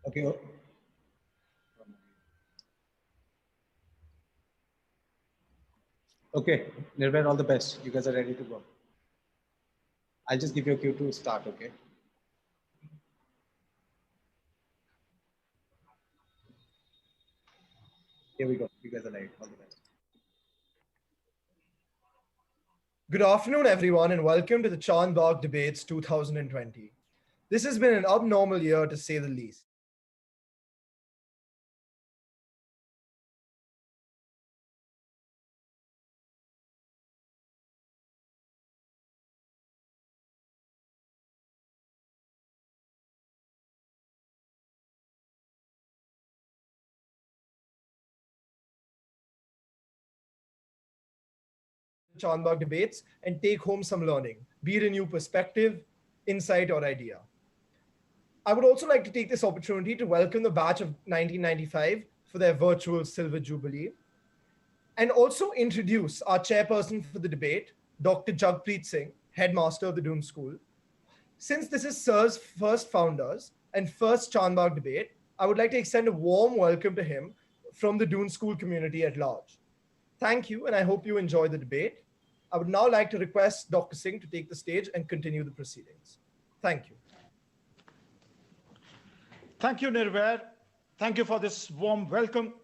Okay. Okay, Nirvair, all the best. You guys are ready to go. I'll just give you a cue to start, okay? Here we go. You guys are ready. All the best. Good afternoon, everyone, and welcome to the Chandbagh Debates 2020. This has been an abnormal year, to say the least. Chandbagh Debates and take home some learning, be it a new perspective, insight, or idea. I would also like to take this opportunity to welcome the batch of 1995 for their virtual Silver Jubilee, and also introduce our chairperson for the debate, Dr. Jagpreet Singh, headmaster of the Doon School. Since this is Sir's first founders and first Chandbagh debate, I would like to extend a warm welcome to him from the Doon School community at large. Thank you, and I hope you enjoy the debate. I would now like to request Dr. Singh to take the stage and continue the proceedings. Thank you. Thank you, Nirvair. Thank you for this warm welcome.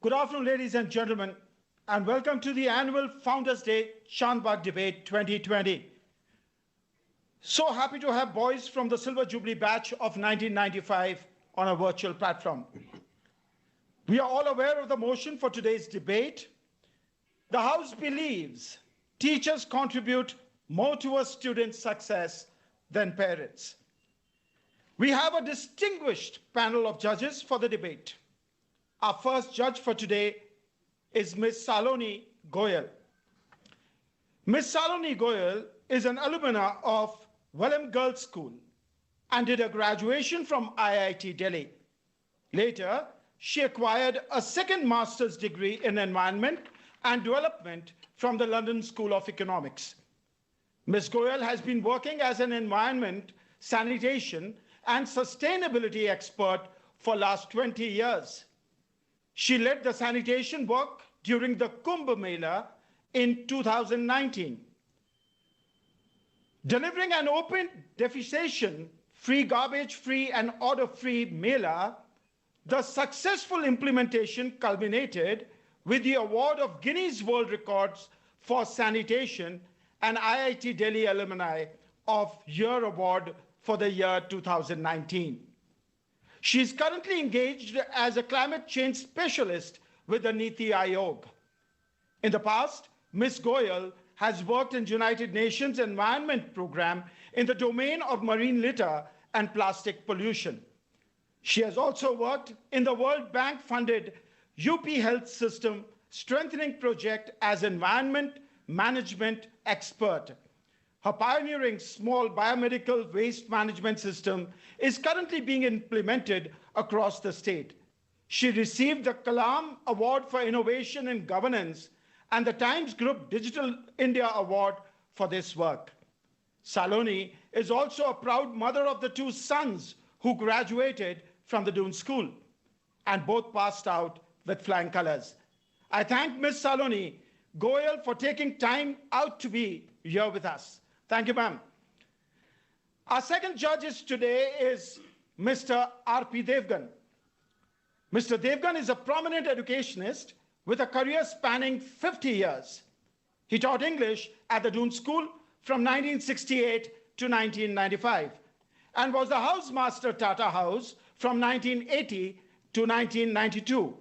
Good afternoon, ladies and gentlemen, and welcome to the annual Founders Day Chandbagh Debate 2020. So happy to have boys from the Silver Jubilee batch of 1995 on a virtual platform. We are all aware of the motion for today's debate. The House believes teachers contribute more towards student success than parents. We have a distinguished panel of judges for the debate. Our first judge for today is Ms. Saloni Goyal. Ms. Saloni Goyal is an alumna of Welham Girls' School and did a graduation from IIT Delhi. Later, she acquired a second master's degree in environment and development from the London School of Economics. Ms. Goyal has been working as an environment, sanitation, and sustainability expert for last 20 years. She led the sanitation work during the Kumbh Mela in 2019. Delivering an open, defecation-free, garbage-free, and order-free Mela, the successful implementation culminated with the award of Guinness World Records for sanitation and IIT Delhi Alumni of Year Award for the year 2019. She is currently engaged as a climate change specialist with the Niti Aayog. In the past, Ms. Goyal has worked in United Nations Environment Program in the domain of marine litter and plastic pollution. She has also worked in the World Bank-funded UP Health System Strengthening Project as environment management expert. Her pioneering small biomedical waste management system is currently being implemented across the state. She received the Kalam Award for Innovation in Governance and the Times Group Digital India Award for this work. Saloni is also a proud mother of the two sons who graduated from the Doon School, and both passed out with flying colors. I thank Ms. Saloni Goyal for taking time out to be here with us. Thank you, ma'am. Our second judge today is Mr. R.P. Devgan. Mr. Devgan is a prominent educationist with a career spanning 50 years. He taught English at the Doon School from 1968 to 1995 and was the housemaster Tata House from 1980 to 1992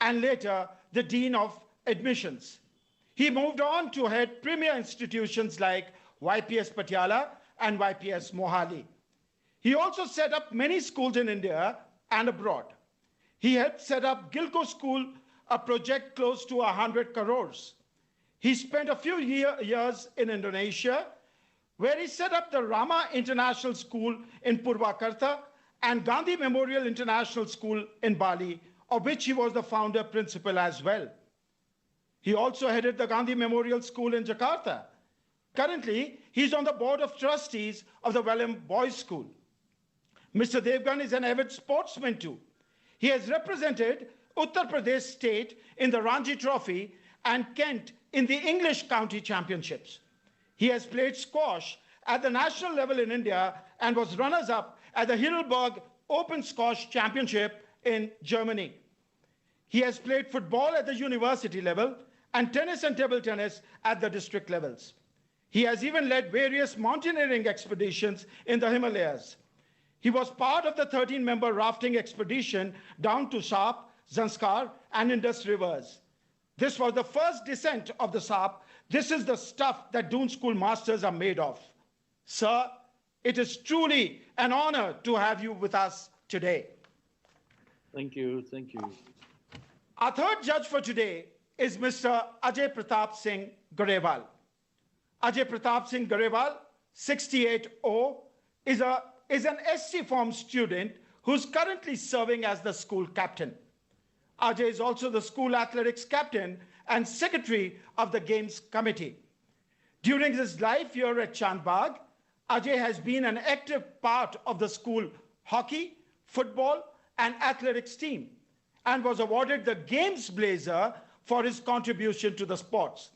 and later the Dean of Admissions. He moved on to head premier institutions like YPS Patiala and YPS Mohali. He also set up many schools in India and abroad. He helped set up Gilco School, a project close to 100 crores. He spent a few years in Indonesia, where he set up the Rama International School in Purwakarta and Gandhi Memorial International School in Bali, of which he was the founder principal as well. He also headed the Gandhi Memorial School in Jakarta. Currently, he's on the board of trustees of the Welham Boys School. Mr. Devgan is an avid sportsman too. He has represented Uttar Pradesh state in the Ranji Trophy and Kent in the English County Championships. He has played squash at the national level in India and was runners-up at the Heidelberg Open Squash Championship in Germany. He has played football at the university level and tennis and table tennis at the district levels. He has even led various mountaineering expeditions in the Himalayas. He was part of the 13-member rafting expedition down to Sap, Zanskar, and Indus rivers. This was the first descent of the Sap. This is the stuff that Doon School masters are made of. Sir, it is truly an honor to have you with us today. Thank you. Thank you. Our third judge for today is Mr. Ajay Pratap Singh Garewal. Ajay Pratap Singh Garewal, 68O, is an SC Form student who's currently serving as the school captain. Ajay is also the school athletics captain and secretary of the games committee. During his life here at Chandbagh, Ajay has been an active part of the school hockey, football, and athletics team and was awarded the Games Blazer for his contribution to the sports.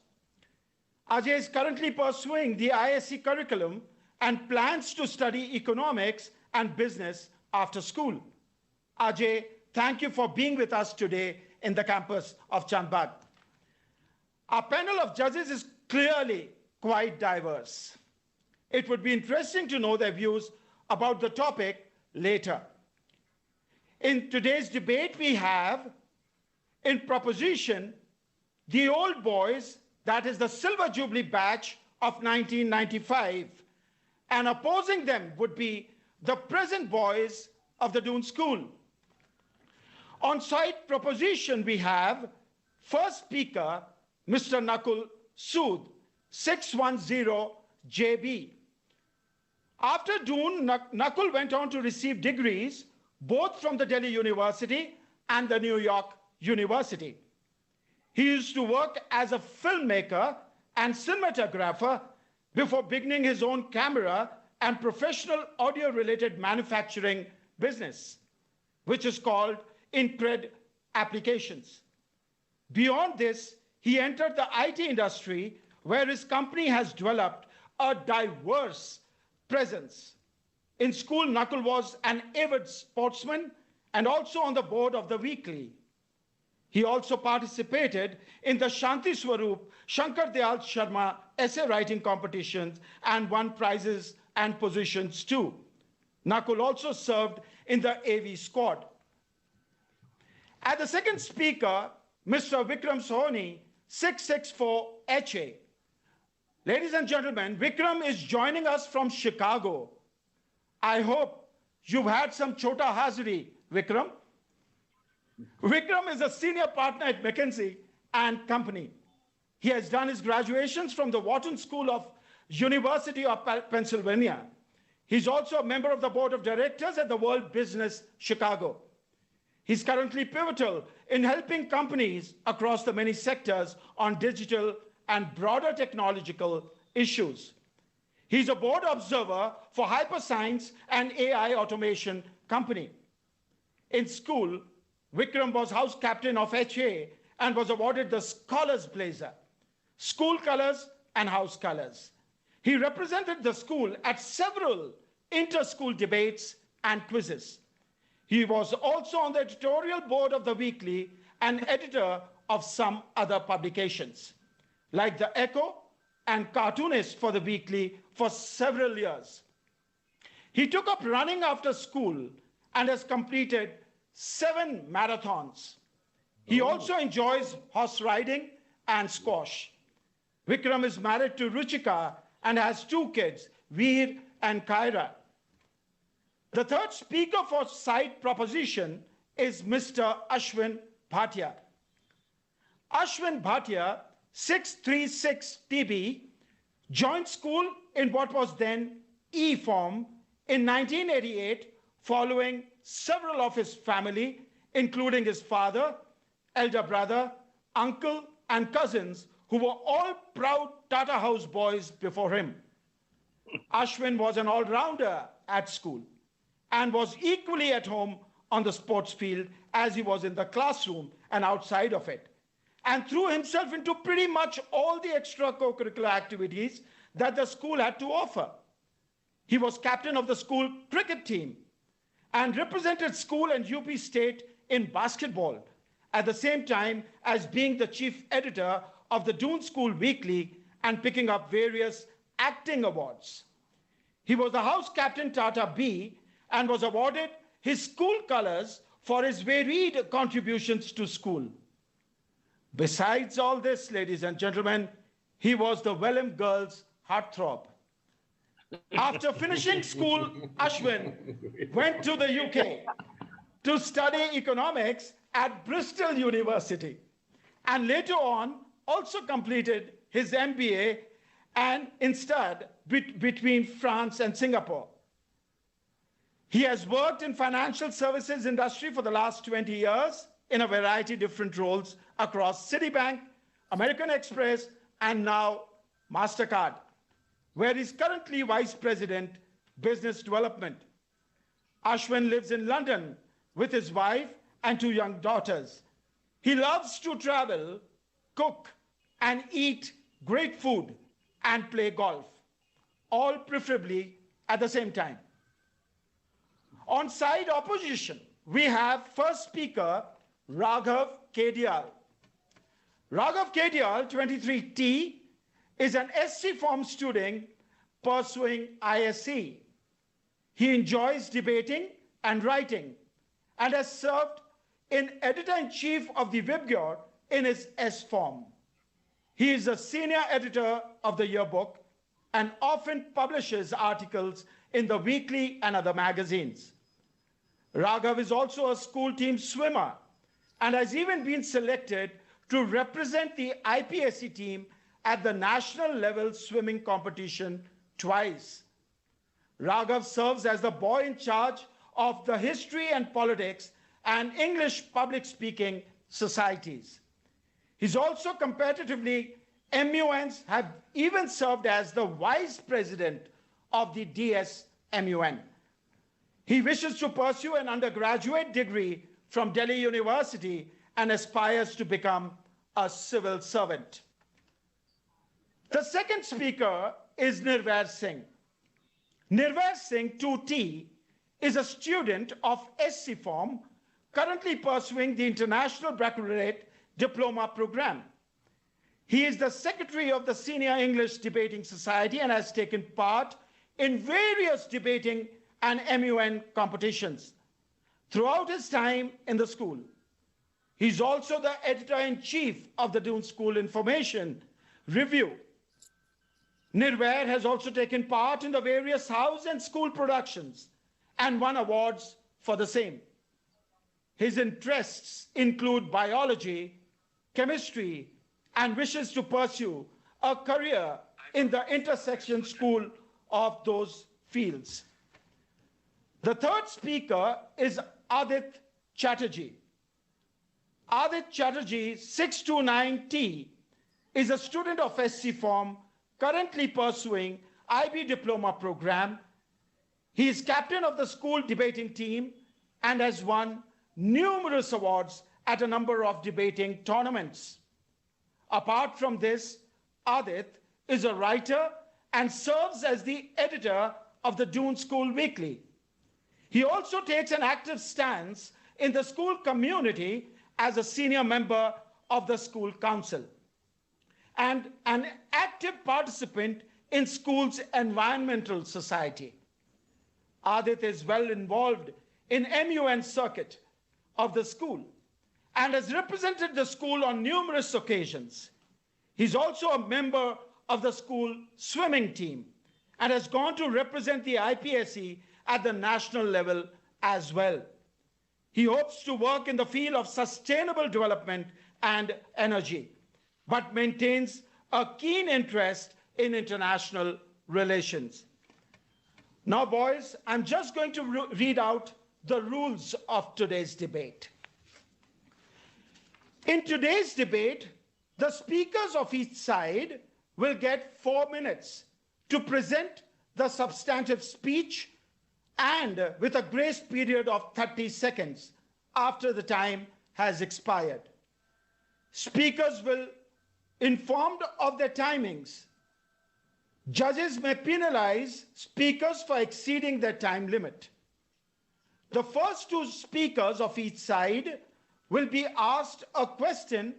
Ajay is currently pursuing the ISC curriculum and plans to study economics and business after school. Ajay, thank you for being with us today in the campus of Chandbagh. Our panel of judges is clearly quite diverse. It would be interesting to know their views about the topic later. In today's debate, we have, in proposition, the old boys, that is the Silver Jubilee batch of 1995, and opposing them would be the present boys of the Doon School. On side proposition, we have first speaker, Mr. Nakul Sood, 610 JB. After Doon, Nakul went on to receive degrees both from the Delhi University and the New York University. He used to work as a filmmaker and cinematographer before beginning his own camera and professional audio-related manufacturing business, which is called Incred Applications. Beyond this, he entered the IT industry, where his company has developed a diverse presence. In school, Nakul was an avid sportsman and also on the board of the weekly. He also participated in the Shanti Swaroop Shankar Dayal Sharma essay writing competitions and won prizes and positions too. Nakul also served in the AV squad. As the second speaker, Mr. Vikram Sohni, 664 HA. Ladies and gentlemen, Vikram is joining us from Chicago. I hope you've had some chota hazri, Vikram. Vikram is a senior partner at McKinsey and Company. He has done his graduations from the Wharton School of University of Pennsylvania. He's also a member of the board of directors at the World Business Chicago. He's currently pivotal in helping companies across the many sectors on digital and broader technological issues. He's a board observer for Hyperscience and AI Automation Company. In school, Vikram was house captain of HA and was awarded the Scholars Blazer, school colors and house colors. He represented the school at several inter-school debates and quizzes. He was also on the editorial board of the weekly and editor of some other publications, like The Echo and cartoonist for the weekly for several years. He took up running after school and has completed 7 marathons. He also enjoys horse riding and squash. Vikram is married to Ruchika and has 2 kids, Veer and Kaira. The third speaker for side proposition is Mr. Ashvin Bhatia. Ashvin Bhatia, 636 TB, joined school in what was then E-Form in 1988, following several of his family, including his father, elder brother, uncle, and cousins, who were all proud Tata House boys before him. Ashwin was an all-rounder at school. and was equally at home on the sports field as he was in the classroom and outside of it, and threw himself into pretty much all the extracurricular activities that the school had to offer. He was captain of the school cricket team and represented school and UP State in basketball, at the same time as being the chief editor of the Doon School Weekly and picking up various acting awards. He was the house captain Tata B and was awarded his school colors for his varied contributions to school. Besides all this, ladies and gentlemen, he was the Welham girls' heartthrob. After finishing school, Ashwin went to the UK to study economics at Bristol University, and later on also completed his MBA and instead between France and Singapore. He has worked in financial services industry for the last 20 years in a variety of different roles across Citibank, American Express, and now MasterCard, where he's currently Vice President, Business Development. Ashwin lives in London with his wife and 2 young daughters. He loves to travel, cook, and eat great food and play golf, all preferably at the same time. On side opposition, we have first speaker, Raghav Kediyal. Raghav Kediyal, 23T, is an SC Form student pursuing ISC. He enjoys debating and writing and has served in editor-in-chief of the Vibgyor in his S Form. He is a senior editor of the yearbook and often publishes articles in the weekly and other magazines. Raghav is also a school team swimmer and has even been selected to represent the IPSC team at the national level swimming competition twice. Raghav serves as the boy in charge of the history and politics and English public speaking societies. He's also competitively, MUNs have even served as the vice president of the DS-MUN. He wishes to pursue an undergraduate degree from Delhi University and aspires to become a civil servant. The second speaker is Nirvair Singh. Nirvair Singh, 2T, is a student of SC Form, currently pursuing the International Baccalaureate Diploma program. He is the secretary of the Senior English Debating Society and has taken part in various debating and MUN competitions throughout his time in the school. He's also the editor-in-chief of the Doon School Information Review. Nirvair has also taken part in the various house and school productions and won awards for the same. His interests include biology, chemistry, and wishes to pursue a career in the intersection school of those fields. The third speaker is Adit Chatterjee. Adit Chatterjee, 629T, is a student of SC Form, currently pursuing IB Diploma program. He is captain of the school debating team and has won numerous awards at a number of debating tournaments. Apart from this, Adit is a writer and serves as the editor of the Doon School Weekly. He also takes an active stance in the school community as a senior member of the school council and an active participant in school's environmental society. Adit is well involved in MUN circuit of the school and has represented the school on numerous occasions. He's also a member of the school swimming team and has gone to represent the IPSC at the national level as well. He hopes to work in the field of sustainable development and energy, but maintains a keen interest in international relations. Now, boys, I'm just going to read out the rules of today's debate. In today's debate, the speakers of each side will get 4 minutes to present the substantive speech and with a grace period of 30 seconds after the time has expired. Speakers will informed of their timings. Judges may penalize speakers for exceeding their time limit. The first two speakers of each side will be asked a question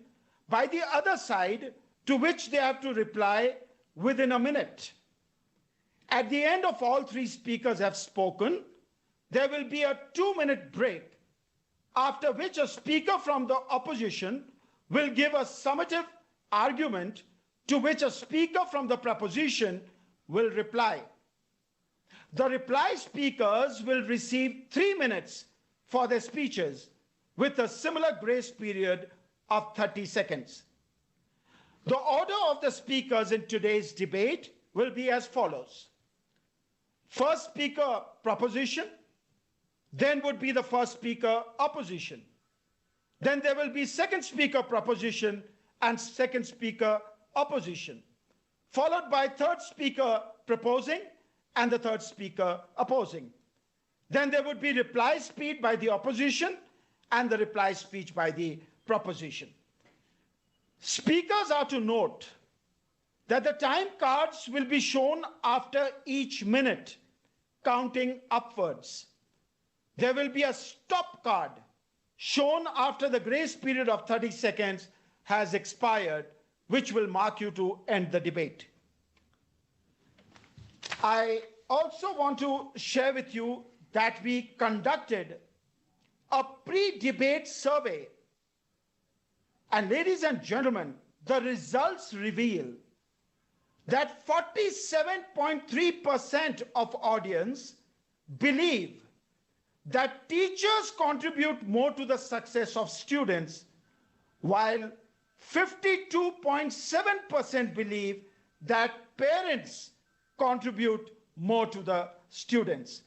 by the other side to which they have to reply within a minute. At the end of all three speakers have spoken, there will be a 2-minute break, after which a speaker from the opposition will give a summative argument to which a speaker from the proposition will reply. The reply speakers will receive 3 minutes for their speeches with a similar grace period of 30 seconds. The order of the speakers in today's debate will be as follows. First speaker, proposition. Then would be the first speaker, opposition. Then there will be second speaker, proposition, and second speaker, opposition, followed by third speaker proposing and the third speaker opposing. Then there would be reply speech by the opposition and the reply speech by the proposition. Speakers are to note that the time cards will be shown after each minute, counting upwards. There will be a stop card shown after the grace period of 30 seconds has expired, which will mark you to end the debate. I also want to share with you that we conducted a pre-debate survey. And ladies and gentlemen, the results reveal that 47.3% of audience believe that teachers contribute more to the success of students, while 52.7% believe that parents contribute more to the students.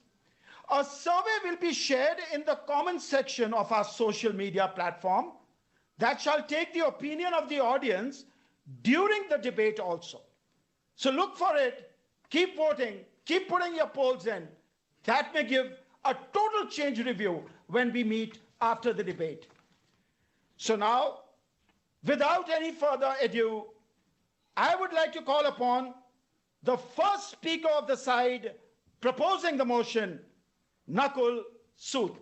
A survey will be shared in the comment section of our social media platform that shall take the opinion of the audience during the debate also. So look for it, keep voting, keep putting your polls in. That may give a total change review when we meet after the debate. So now, without any further ado, I would like to call upon the first speaker of the side proposing the motion, Nakul Sood.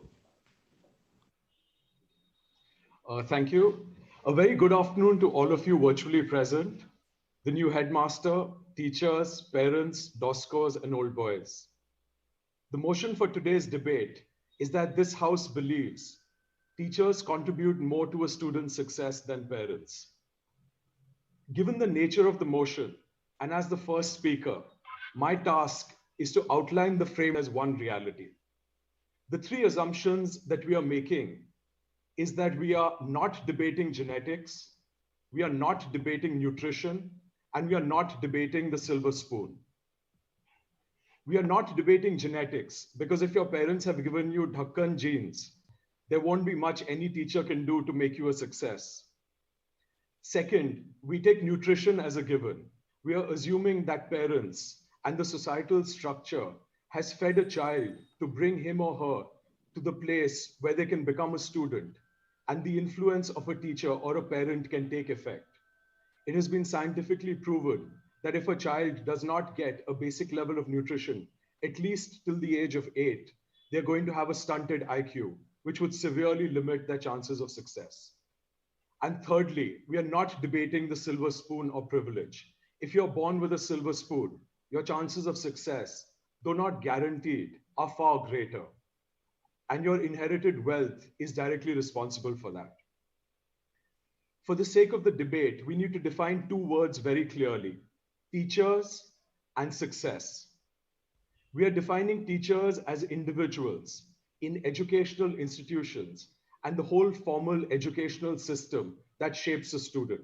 Thank you. A very good afternoon to all of you virtually present, the new headmaster, teachers, parents, DOSCOs, and old boys. The motion for today's debate is that this House believes teachers contribute more to a student's success than parents. Given the nature of the motion, and as the first speaker, my task is to outline the frame as one reality. The three assumptions that we are making is that we are not debating genetics, we are not debating nutrition, and we are not debating the silver spoon. We are not debating genetics because if your parents have given you Dhakkan genes, there won't be much any teacher can do to make you a success. Second, we take nutrition as a given. We are assuming that parents and the societal structure has fed a child to bring him or her to the place where they can become a student, and the influence of a teacher or a parent can take effect. It has been scientifically proven that if a child does not get a basic level of nutrition, at least till the age of 8, they're going to have a stunted IQ, which would severely limit their chances of success. And thirdly, we are not debating the silver spoon or privilege. If you're born with a silver spoon, your chances of success, though not guaranteed, are far greater. And your inherited wealth is directly responsible for that. For the sake of the debate, we need to define two words very clearly: teachers and success. We are defining teachers as individuals in educational institutions and the whole formal educational system that shapes a student.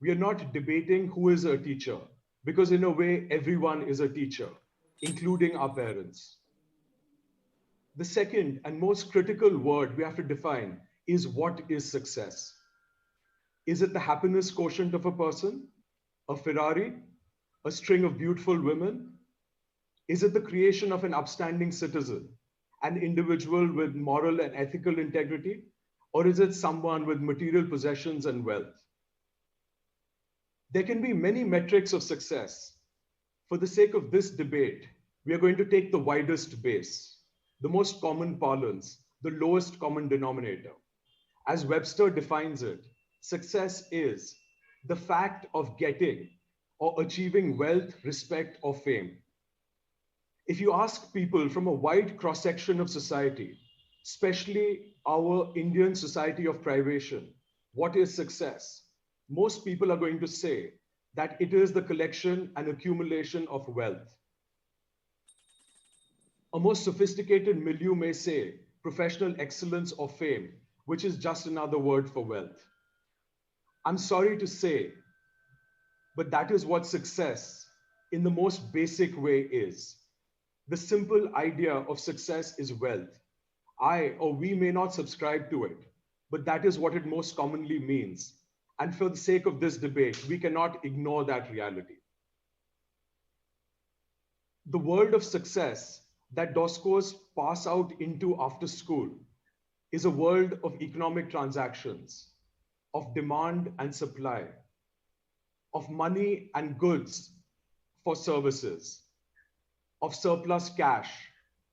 We are not debating who is a teacher, because in a way, everyone is a teacher, including our parents. The second and most critical word we have to define is what is success. Is it the happiness quotient of a person, a Ferrari, a string of beautiful women? Is it the creation of an upstanding citizen, an individual with moral and ethical integrity? Or is it someone with material possessions and wealth? There can be many metrics of success. For the sake of this debate, we are going to take the widest base, the most common parlance, the lowest common denominator. As Webster defines it, success is the fact of getting or achieving wealth, respect, or fame. If you ask people from a wide cross-section of society, especially our Indian society of privation, what is success? Most people are going to say that it is the collection and accumulation of wealth. A more sophisticated milieu may say professional excellence or fame, which is just another word for wealth. I'm sorry to say, but that is what success in the most basic way is. The simple idea of success is wealth. I or we may not subscribe to it, but that is what it most commonly means. And for the sake of this debate, we cannot ignore that reality. The world of success that DOSCOs pass out into after school is a world of economic transactions, of demand and supply, of money and goods for services, of surplus cash,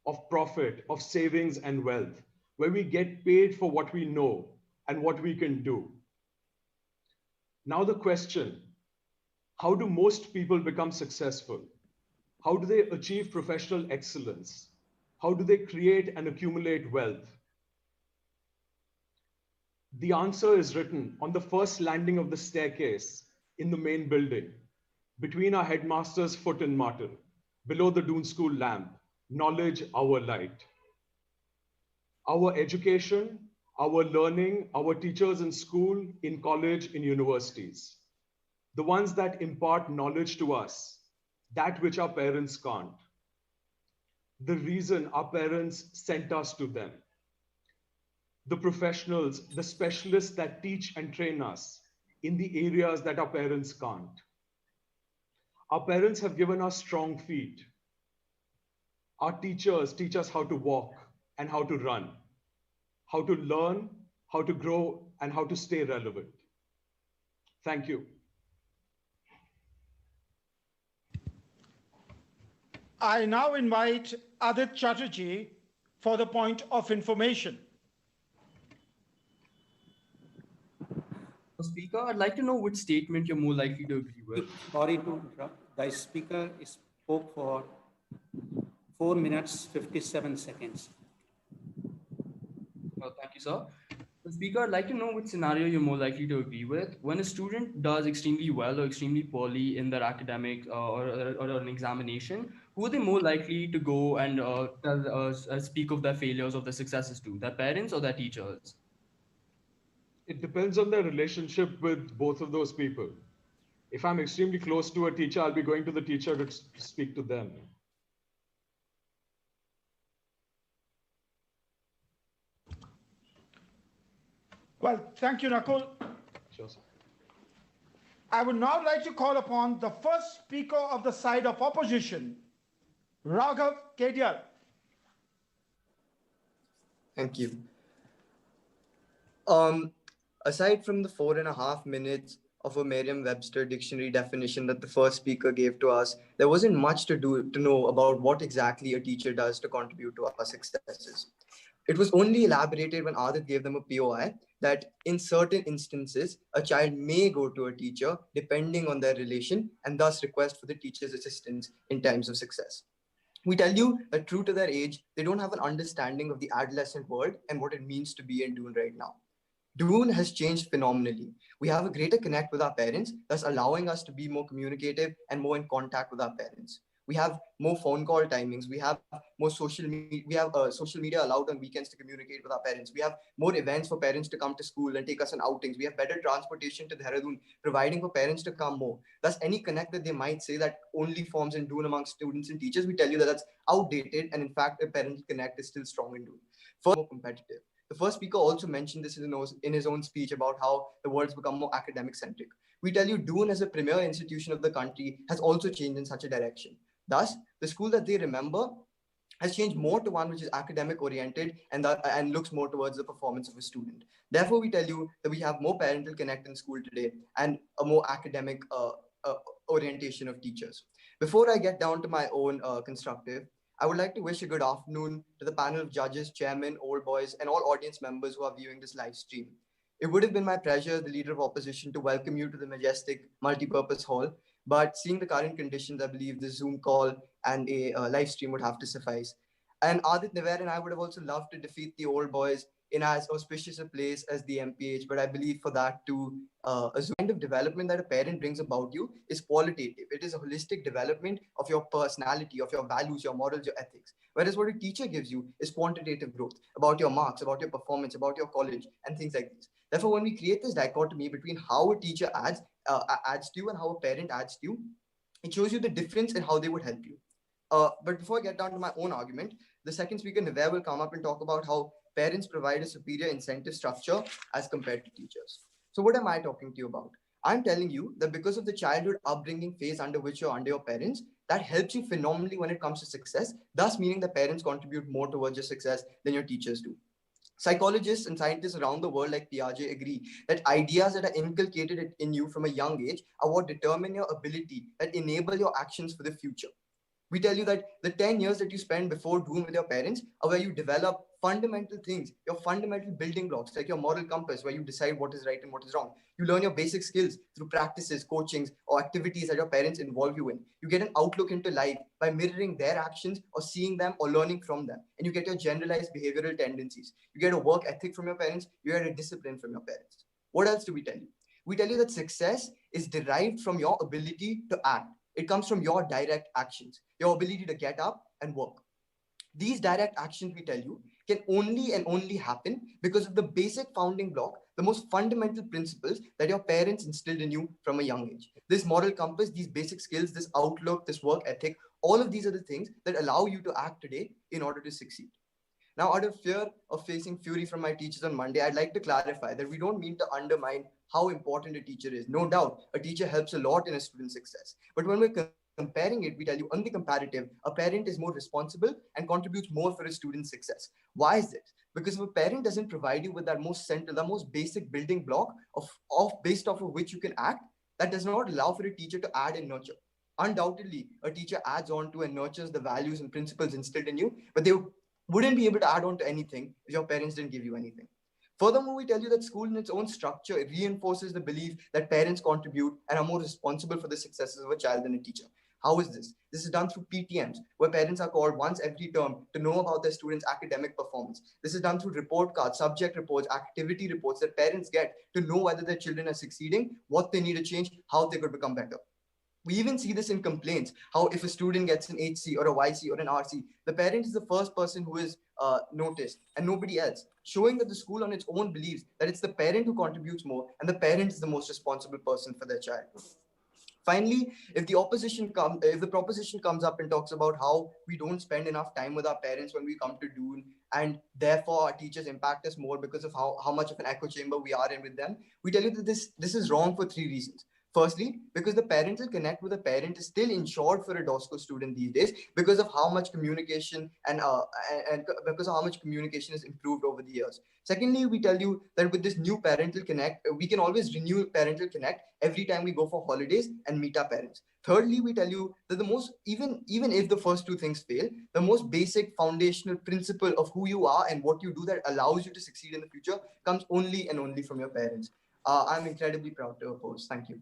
of profit, of savings and wealth, where we get paid for what we know and what we can do. Now the question, how do most people become successful? How do they achieve professional excellence? How do they create and accumulate wealth? The answer is written on the first landing of the staircase in the main building, between our headmaster's foot and martyr, below the Doon School lamp, knowledge, our light. Our education, our learning, our teachers in school, in college, in universities, the ones that impart knowledge to us, that which our parents can't. The reason our parents sent us to them. The professionals, the specialists that teach and train us in the areas that our parents can't. Our parents have given us strong feet. Our teachers teach us how to walk and how to run, how to learn, how to grow, and how to stay relevant. Thank you. I now invite Adit Chatterjee for the point of information. Speaker, I'd like to know which statement you're more likely to agree with. Sorry to interrupt. The speaker spoke for 4 minutes, 57 seconds. Thank you, sir. Speaker, I'd like to know which scenario you're more likely to agree with. When a student does extremely well or extremely poorly in their academic or an examination, who are they more likely to go and speak of their failures or their successes to? Their parents or their teachers? It depends on their relationship with both of those people. If I'm extremely close to a teacher, I'll be going to the teacher to speak to them. Well, thank you, Nakul. Sure, sir. I would now like to call upon the first speaker of the side of opposition, Raghav Kediyal. Thank you. Aside from the 4.5 minutes of a Merriam-Webster dictionary definition that the first speaker gave to us, there wasn't much to know about what exactly a teacher does to contribute to our successes. It was only elaborated when Adit gave them a POI that in certain instances, a child may go to a teacher depending on their relation and thus request for the teacher's assistance in times of success. We tell you that true to their age, they don't have an understanding of the adolescent world and what it means to be in Doon right now. Doon has changed phenomenally. We have a greater connect with our parents, thus allowing us to be more communicative and more in contact with our parents. We have more phone call timings. We have more social media. We have social media allowed on weekends to communicate with our parents. We have more events for parents to come to school and take us on outings. We have better transportation to Dehradun, providing for parents to come more. Thus, any connect that they might say that only forms in Doon among students and teachers, we tell you that that's outdated. And in fact, a parent connect is still strong in Doon. First, more competitive. The first speaker also mentioned this in his own speech about how the world's become more academic centric. We tell you Doon as a premier institution of the country has also changed in such a direction. Thus, the school that they remember has changed more to one which is academic oriented and looks more towards the performance of a student. Therefore, we tell you that we have more parental connect in school today and a more academic orientation of teachers. Before I get down to my own constructive, I would like to wish a good afternoon to the panel of judges, chairmen, old boys, and all audience members who are viewing this live stream. It would have been my pleasure as the leader of opposition to welcome you to the majestic multi-purpose hall, but seeing the current conditions, I believe the Zoom call and a live stream would have to suffice. And Adit, Nirvair, and I would have also loved to defeat the old boys in as auspicious a place as the MPH, but I believe for that to a kind of development that a parent brings about you is qualitative. It is a holistic development of your personality, of your values, your morals, your ethics. Whereas what a teacher gives you is quantitative growth about your marks, about your performance, about your college, and things like this. Therefore, when we create this dichotomy between how a teacher adds to you and how a parent adds to you, it shows you the difference in how they would help you. But before I get down to my own argument, the second speaker, Nirvair, will come up and talk about how parents provide a superior incentive structure as compared to teachers. So what am I talking to you about? I'm telling you that because of the childhood upbringing phase under which you're under your parents, that helps you phenomenally when it comes to success, thus meaning that parents contribute more towards your success than your teachers do. Psychologists and scientists around the world like Piaget agree that ideas that are inculcated in you from a young age are what determine your ability, that enable your actions for the future. We tell you that the 10 years that you spend before doing with your parents are where you develop fundamental things, your fundamental building blocks, like your moral compass, where you decide what is right and what is wrong. You learn your basic skills through practices, coachings, or activities that your parents involve you in. You get an outlook into life by mirroring their actions or seeing them or learning from them. And you get your generalized behavioral tendencies. You get a work ethic from your parents. You get a discipline from your parents. What else do we tell you? We tell you that success is derived from your ability to act. It comes from your direct actions, your ability to get up and work. These direct actions, we tell you, can only and only happen because of the basic founding block, the most fundamental principles that your parents instilled in you from a young age. This moral compass, these basic skills, this outlook, this work ethic, all of these are the things that allow you to act today in order to succeed. Now, out of fear of facing fury from my teachers on Monday, I'd like to clarify that we don't mean to undermine how important a teacher is. No doubt, a teacher helps a lot in a student's success. But when we're comparing it, we tell you on the comparative, a parent is more responsible and contributes more for a student's success. Why is this? Because if a parent doesn't provide you with that most central, the most basic building block of based off of which you can act, that does not allow for a teacher to add and nurture. Undoubtedly, a teacher adds on to and nurtures the values and principles instilled in you, but they wouldn't be able to add on to anything if your parents didn't give you anything. Furthermore, we tell you that school in its own structure reinforces the belief that parents contribute and are more responsible for the successes of a child than a teacher. How is this? This is done through PTMs, where parents are called once every term to know about their students' academic performance. This is done through report cards, subject reports, activity reports that parents get to know whether their children are succeeding, what they need to change, how they could become better. We even see this in complaints, how if a student gets an HC or a YC or an RC, the parent is the first person who is noticed and nobody else, showing that the school on its own believes that it's the parent who contributes more and the parent is the most responsible person for their child. Finally, if the proposition comes up and talks about how we don't spend enough time with our parents when we come to Doon, and therefore our teachers impact us more because of how much of an echo chamber we are in with them, we tell you that this is wrong for 3 reasons. Firstly, because the parental connect with a parent is still ensured for a DOSCO student these days because of how much communication and because of how much communication is improved over the years. Secondly, we tell you that with this new parental connect, we can always renew parental connect every time we go for holidays and meet our parents. Thirdly, we tell you that the most, even if the first 2 things fail, the most basic foundational principle of who you are and what you do that allows you to succeed in the future comes only and only from your parents. I'm incredibly proud to oppose. Thank you.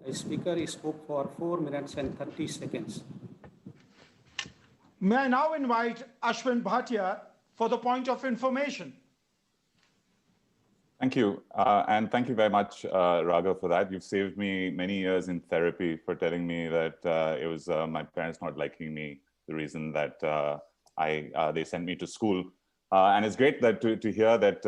The speaker spoke for 4 minutes and 30 seconds. May I now invite Ashvin Bhatia for the point of information. Thank you. And thank you very much, Raghav, for that. You've saved me many years in therapy for telling me that it was my parents not liking me, the reason that they sent me to school. And it's great that to hear that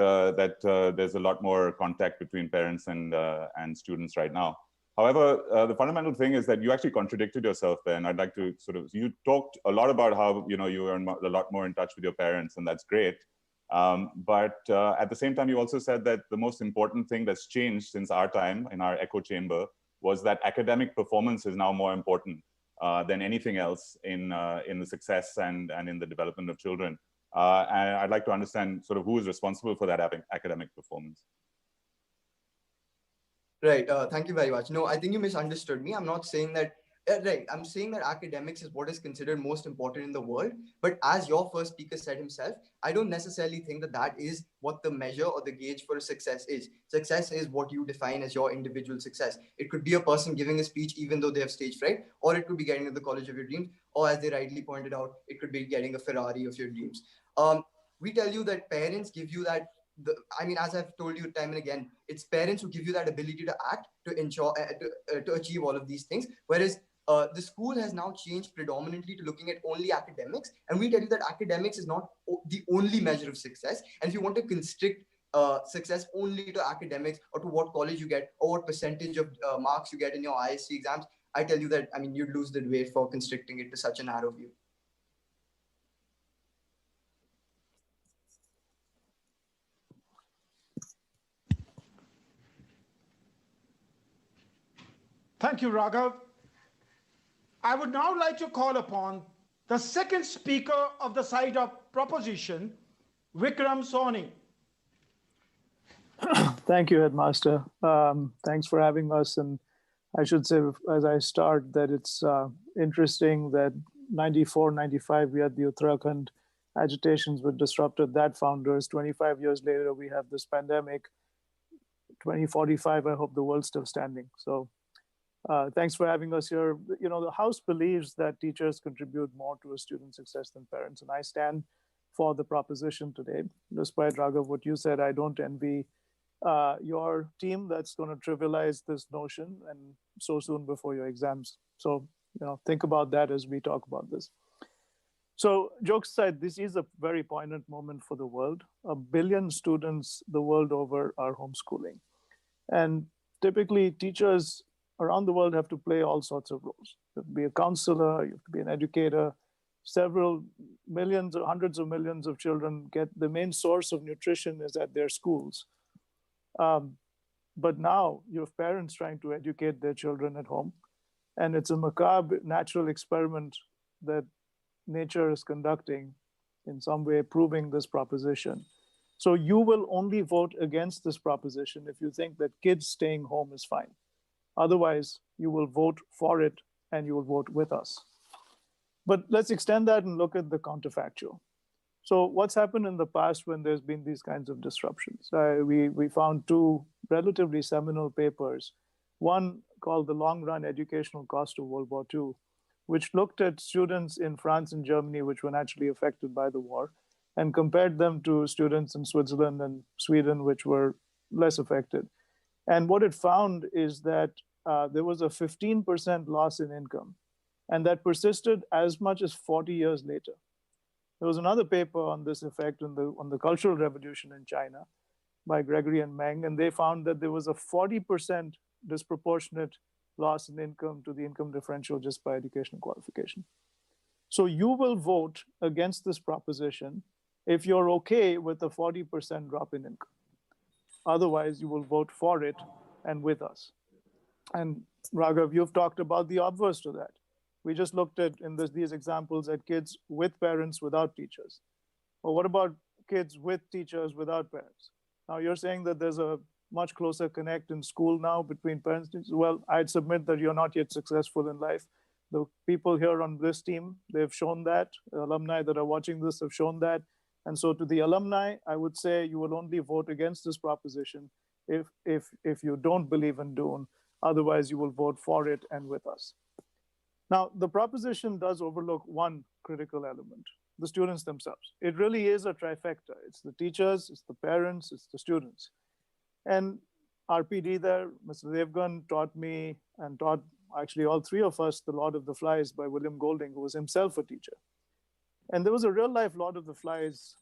there's a lot more contact between parents and students right now. However, the fundamental thing is that you actually contradicted yourself there, and I'd like to you talked a lot about how you were a lot more in touch with your parents, and that's great. But at the same time, you also said that the most important thing that's changed since our time in our echo chamber was that academic performance is now more important than anything else in the success and in the development of children. And I'd like to understand sort of who is responsible for that academic performance. Right. Thank you very much. No, I think you misunderstood me. I'm not saying that. Right. I'm saying that academics is what is considered most important in the world. But as your first speaker said himself, I don't necessarily think that that is what the measure or the gauge for success is. Success is what you define as your individual success. It could be a person giving a speech even though they have stage fright, or it could be getting to the college of your dreams, or as they rightly pointed out, it could be getting a Ferrari of your dreams. We tell you that parents give you that. As I've told you time and again, it's parents who give you that ability to act, to ensure, to achieve all of these things. Whereas the school has now changed predominantly to looking at only academics. And we tell you that academics is not the only measure of success. And if you want to constrict success only to academics or to what college you get or what percentage of marks you get in your ISC exams, I tell you that, you'd lose the debate for constricting it to such a narrow view. Thank you, Raghav. I would now like to call upon the second speaker of the side of proposition, Vikram Sohni. Thank you, Headmaster. Thanks for having us. And I should say, as I start, that it's interesting that 94, 95, we had the Uttarakhand agitations which disrupted that founders. 25 years later, we have this pandemic. 2045, I hope the world's still standing. So thanks for having us here. The House believes that teachers contribute more to a student's success than parents. And I stand for the proposition today. Despite, Raghav, what you said, I don't envy your team that's going to trivialize this notion and so soon before your exams. So, think about that as we talk about this. So jokes aside, this is a very poignant moment for the world. 1 billion students the world over are homeschooling. And typically teachers around the world have to play all sorts of roles. You have to be a counselor, you have to be an educator. Several millions or hundreds of millions of children get the main source of nutrition is at their schools. But now you have parents trying to educate their children at home. And it's a macabre natural experiment that nature is conducting in some way, proving this proposition. So you will only vote against this proposition if you think that kids staying home is fine. Otherwise, you will vote for it and you will vote with us. But let's extend that and look at the counterfactual. So what's happened in the past when there's been these kinds of disruptions? We found two relatively seminal papers. One called The Long Run Educational Cost of World War II, which looked at students in France and Germany, which were naturally affected by the war, and compared them to students in Switzerland and Sweden, which were less affected. And what it found is that there was a 15% loss in income, and that persisted as much as 40 years later. There was another paper on this effect on the Cultural Revolution in China by Gregory and Meng, and they found that there was a 40% disproportionate loss in income to the income differential just by educational qualification. So you will vote against this proposition if you're okay with a 40% drop in income. Otherwise, you will vote for it and with us. And Raghav, you've talked about the obverse to that. We just looked at in these examples at kids with parents, without teachers. Well, what about kids with teachers, without parents? Now you're saying that there's a much closer connect in school now between parents and teachers. Well, I'd submit that you're not yet successful in life. The people here on this team, they've shown that. The alumni that are watching this have shown that. And so to the alumni, I would say you will only vote against this proposition if you don't believe in Dune. Otherwise, you will vote for it and with us. Now, the proposition does overlook one critical element, the students themselves. It really is a trifecta. It's the teachers, it's the parents, it's the students. And RPD there, Mr. Devgan taught me and taught actually all three of us The Lord of the Flies by William Golding, who was himself a teacher. And there was a real life Lord of the Flies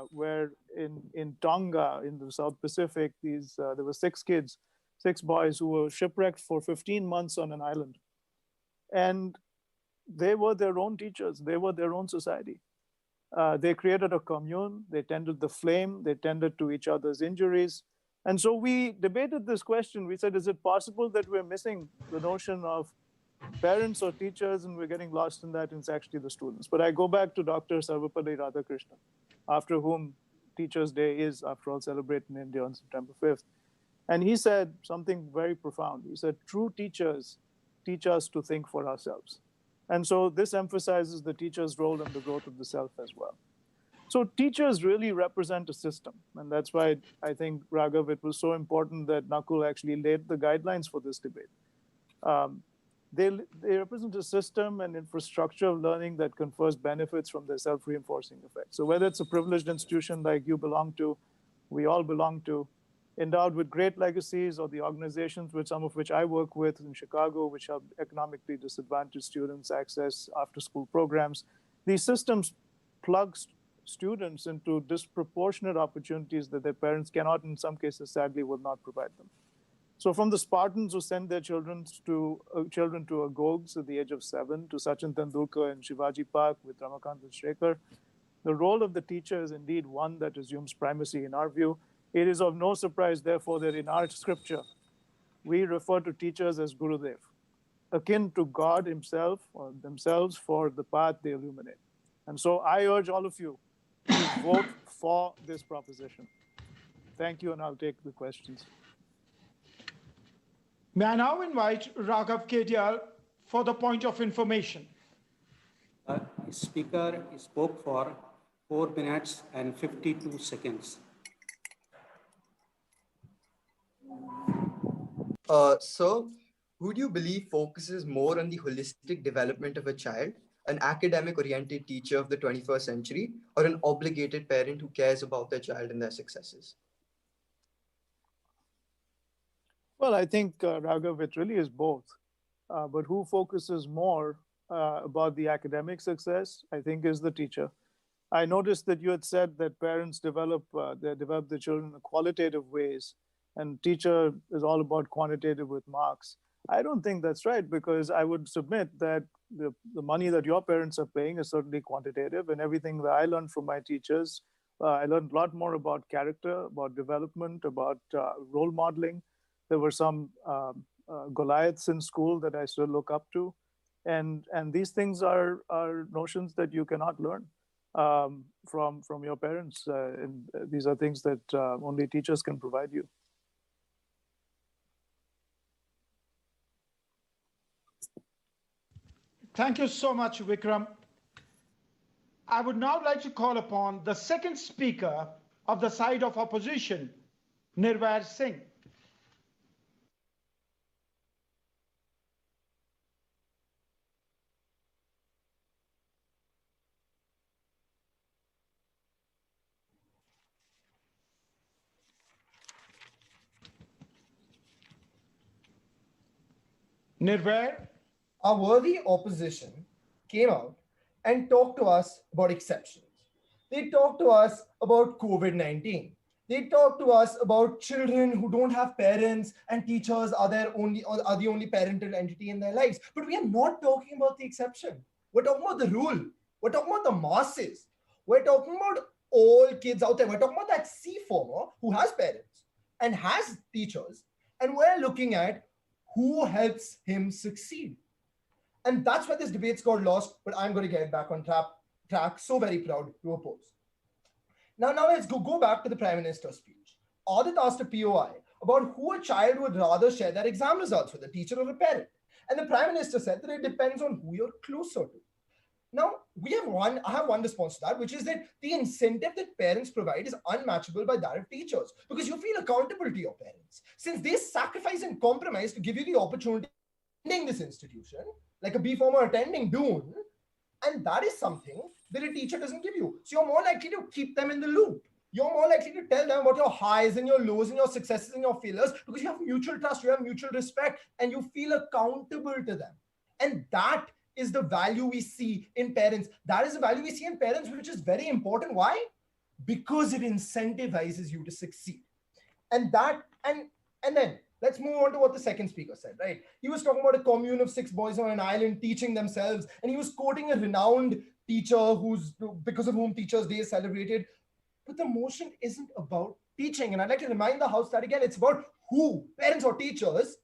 where in Tonga, in the South Pacific, there were 6 kids, 6 boys who were shipwrecked for 15 months on an island. And they were their own teachers. They were their own society. They created a commune. They tended the flame. They tended to each other's injuries. And so we debated this question. We said, is it possible that we're missing the notion of parents or teachers and we're getting lost in that, and it's actually the students? But I go back to Dr. Sarvapalli Radhakrishnan, after whom Teachers' Day is, after all, celebrated in India on September 5th. And he said something very profound. He said, true teachers teach us to think for ourselves. And so this emphasizes the teacher's role in the growth of the self as well. So teachers really represent a system. And that's why I think, Raghav, it was so important that Nakul actually laid the guidelines for this debate. They represent a system and infrastructure of learning that confers benefits from their self-reinforcing effect. So whether it's a privileged institution like you belong to, we all belong to, endowed with great legacies, or the organizations with some of which I work with in Chicago, which help economically disadvantaged students access after-school programs, these systems plug students into disproportionate opportunities that their parents cannot, in some cases, sadly, will not provide them. So from the Spartans who sent their children to Agogs at the age of 7, to Sachin Tendulkar in Shivaji Park with Ramakant Shrekar, the role of the teacher is indeed one that assumes primacy in our view. It is of no surprise, therefore, that in our scripture, we refer to teachers as Gurudev, akin to God himself or themselves for the path they illuminate. And so I urge all of you to vote for this proposition. Thank you, and I'll take the questions. May I now invite Raghav Kediyal for the point of information. Speaker spoke for 4 minutes and 52 seconds. So, who do you believe focuses more on the holistic development of a child, an academic-oriented teacher of the 21st century, or an obligated parent who cares about their child and their successes? Well, I think, Raghav, it really is both. But who focuses more about the academic success, I think, is the teacher. I noticed that you had said that parents develop their children in qualitative ways, and teacher is all about quantitative with marks. I don't think that's right, because I would submit that the money that your parents are paying is certainly quantitative, and everything that I learned from my teachers, I learned a lot more about character, about development, about role modeling. There were some Goliaths in school that I still look up to. And these things are notions that you cannot learn from your parents. And these are things that only teachers can provide you. Thank you so much, Vikram. I would now like to call upon the second speaker of the side of opposition, Nirvair Singh. Nirvair? Our worthy opposition came out and talked to us about exceptions. They talked to us about COVID-19. They talked to us about children who don't have parents and teachers are the only parental entity in their lives. But we are not talking about the exception. We're talking about the rule. We're talking about the masses. We're talking about all kids out there. We're talking about that C-former who has parents and has teachers. And we're looking at who helps him succeed. And that's where this debate's got lost, but I'm going to get back on track. So very proud to oppose. Now let's go back to the Prime Minister's speech. Adit asked a POI about who a child would rather share their exam results with, a teacher or a parent. And the Prime Minister said that it depends on who you're closer to. Now, I have one response to that, which is that the incentive that parents provide is unmatchable by that of teachers, because you feel accountable to your parents. Since they sacrifice and compromise to give you the opportunity of attending this institution, like a B-former attending Doon, and that is something that a teacher doesn't give you. So you're more likely to keep them in the loop. You're more likely to tell them about your highs and your lows and your successes and your failures, because you have mutual trust, you have mutual respect, and you feel accountable to them. And that is the value we see in parents. That is the value we see in parents, which is very important. Why? Because it incentivizes you to succeed. And then let's move on to what the second speaker said, right? He was talking about a commune of 6 boys on an island teaching themselves, and he was quoting a renowned teacher because of whom Teachers' Day is celebrated. But the motion isn't about teaching. And I'd like to remind the House that again, it's about who, parents or teachers,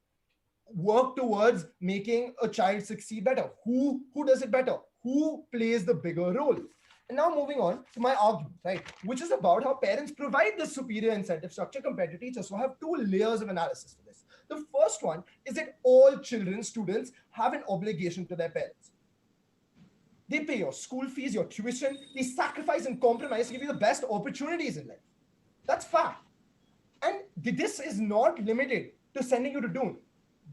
work towards making a child succeed better. Who does it better? Who plays the bigger role? And now moving on to my argument, right, which is about how parents provide this superior incentive structure compared to teachers. So I have two layers of analysis for this. The first one is that all children, students have an obligation to their parents. They pay your school fees, your tuition, they sacrifice and compromise to give you the best opportunities in life. That's fact. And this is not limited to sending you to Doon.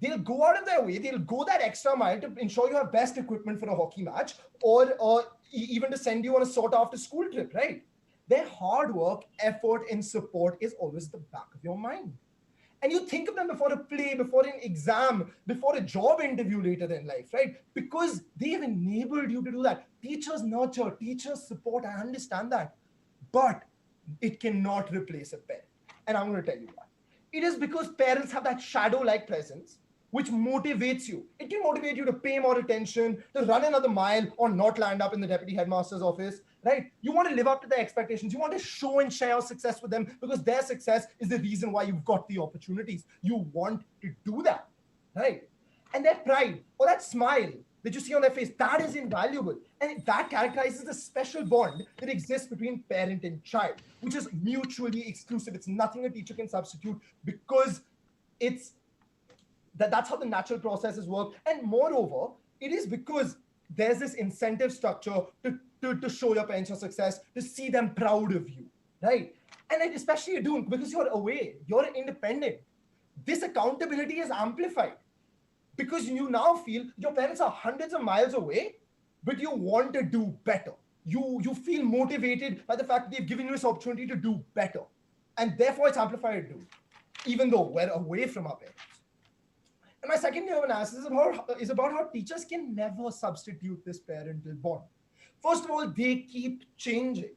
They'll go out of their way, they'll go that extra mile to ensure you have best equipment for a hockey match, or even to send you on a sought after school trip, right? Their hard work, effort, and support is always at the back of your mind. And you think of them before a play, before an exam, before a job interview later in life, right? Because they have enabled you to do that. Teachers nurture, teachers support, I understand that. But it cannot replace a parent. And I'm going to tell you why. It is because parents have that shadow-like presence which motivates you. It can motivate you to pay more attention, to run another mile, or not land up in the deputy headmaster's office, right? You want to live up to their expectations. You want to show and share your success with them because their success is the reason why you've got the opportunities. You want to do that, right? And their pride or that smile that you see on their face, that is invaluable. And that characterizes the special bond that exists between parent and child, which is mutually exclusive. It's nothing a teacher can substitute because that's how the natural processes work. And moreover, it is because there's this incentive structure to show your parents your success, to see them proud of you, right? And especially you're doing because you're away, you're independent. This accountability is amplified because you now feel your parents are hundreds of miles away, but you want to do better. You feel motivated by the fact that they've given you this opportunity to do better. And therefore it's amplified too, even though we're away from our parents. And my second layer of analysis is about how teachers can never substitute this parental bond. First of all, they keep changing.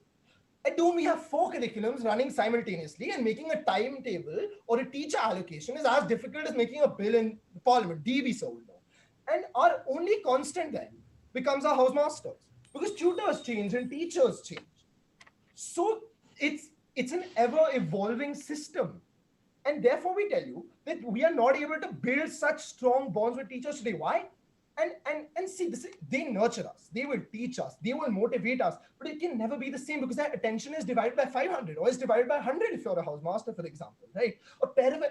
At Doon, we have 4 curriculums running simultaneously, and making a timetable or a teacher allocation is as difficult as making a bill in Parliament. DB so would know. And our only constant then becomes our housemasters, because tutors change and teachers change. So it's an ever-evolving system. And therefore, we tell you that we are not able to build such strong bonds with teachers today. Why? And see, they nurture us, they will teach us, they will motivate us, but it can never be the same because that attention is divided by 500 or is divided by 100 if you're a housemaster, for example, right? A parent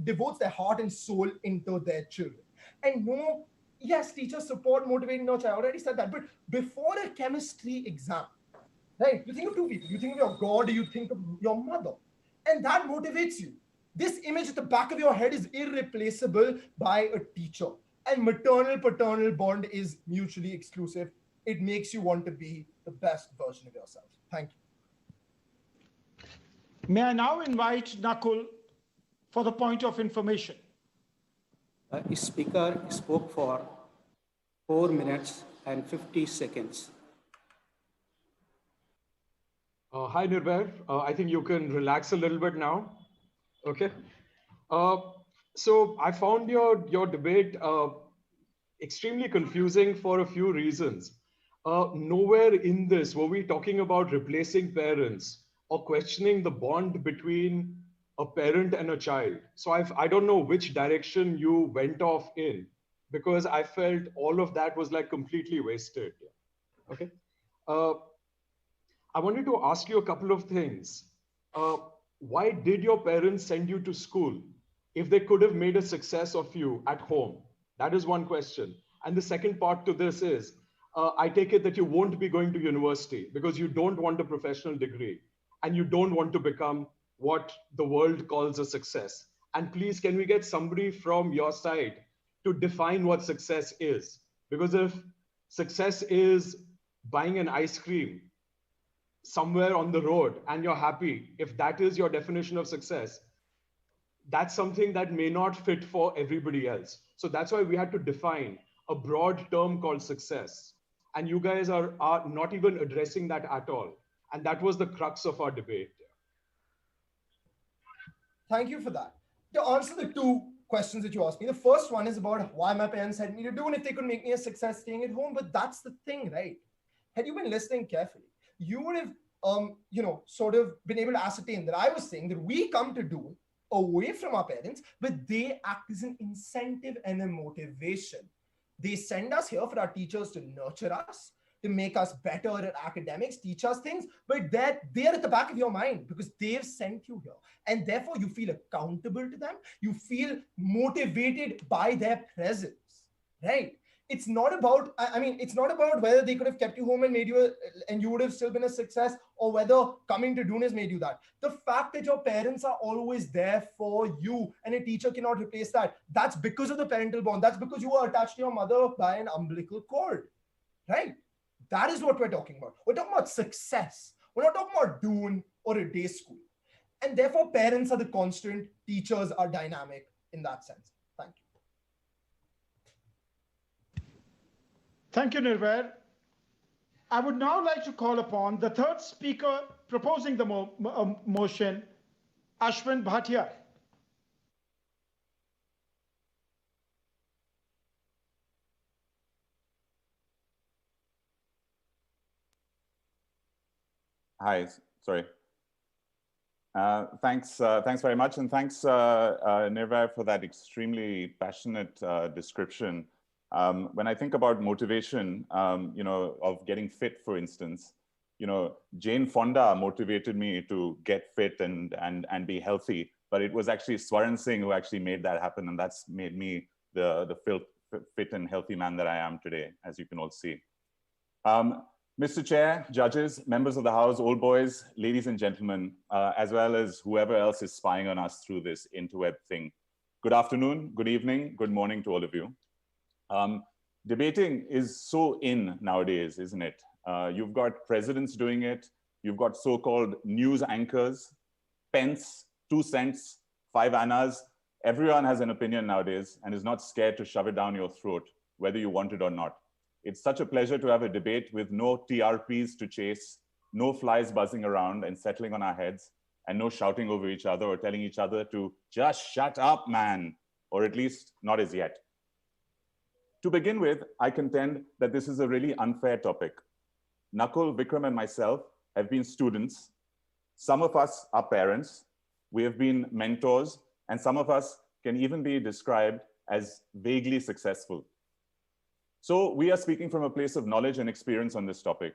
devotes their heart and soul into their children. And no, yes, teachers support, motivate, nurture. I already said that. But before a chemistry exam, right, you think of 2 people. You think of your God, you think of your mother. And that motivates you. This image at the back of your head is irreplaceable by a teacher. And maternal-paternal bond is mutually exclusive. It makes you want to be the best version of yourself. Thank you. May I now invite Nakul for the point of information. The speaker spoke for 4 minutes and 50 seconds. Hi, Nirvair. I think you can relax a little bit now. Okay. So I found your debate extremely confusing for a few reasons. Nowhere in this were we talking about replacing parents or questioning the bond between a parent and a child. So I don't know which direction you went off in, because I felt all of that was like completely wasted. Okay. I wanted to ask you a couple of things. Why did your parents send you to school if they could have made a success of you at home? That is one question. And the second part to this is, I take it that you won't be going to university because you don't want a professional degree and you don't want to become what the world calls a success. And please, can we get somebody from your side to define what success is? Because if success is buying an ice cream somewhere on the road and you're happy, if that is your definition of success, that's something that may not fit for everybody else. So that's why we had to define a broad term called success. And you guys are not even addressing that at all. And that was the crux of our debate. Thank you for that. To answer the 2 questions that you asked me, the first one is about why my parents had me to do and if they could make me a success staying at home. But that's the thing, right? had you been listening carefully, you would have, sort of been able to ascertain that I was saying that we come to Doon away from our parents, but they act as an incentive and a motivation. They send us here for our teachers to nurture us, to make us better at academics, teach us things, but they're at the back of your mind because they've sent you here. And therefore you feel accountable to them. You feel motivated by their presence, right? It's not about, it's not about whether they could have kept you home and made you, and you would have still been a success, or whether coming to Doon has made you that. The fact that your parents are always there for you and a teacher cannot replace that, that's because of the parental bond. That's because you were attached to your mother by an umbilical cord, right? That is what we're talking about. We're talking about success. We're not talking about Doon or a day school. And therefore, parents are the constant, teachers are dynamic in that sense. Thank you. Thank you, Nirvair. I would now like to call upon the third speaker proposing the motion, Ashvin Bhatia. Hi, sorry. Thanks very much, and thanks, Nirvair, for that extremely passionate description. When I think about motivation, of getting fit, for instance, Jane Fonda motivated me to get fit and be healthy, but it was actually Swaran Singh who actually made that happen, and that's made me the fit and healthy man that I am today, as you can all see. Mr. Chair, judges, members of the House, old boys, ladies and gentlemen, as well as whoever else is spying on us through this interweb thing. Good afternoon, good evening, good morning to all of you. Debating is so in nowadays, isn't it? You've got presidents doing it. You've got so-called news anchors, pence, 2 cents, 5 annas. Everyone has an opinion nowadays and is not scared to shove it down your throat, whether you want it or not. It's such a pleasure to have a debate with no TRPs to chase, no flies buzzing around and settling on our heads, and no shouting over each other or telling each other to just shut up, man, or at least not as yet. To begin with, I contend that this is a really unfair topic. Nakul, Vikram, and myself have been students. Some of us are parents. We have been mentors, and some of us can even be described as vaguely successful. So we are speaking from a place of knowledge and experience on this topic.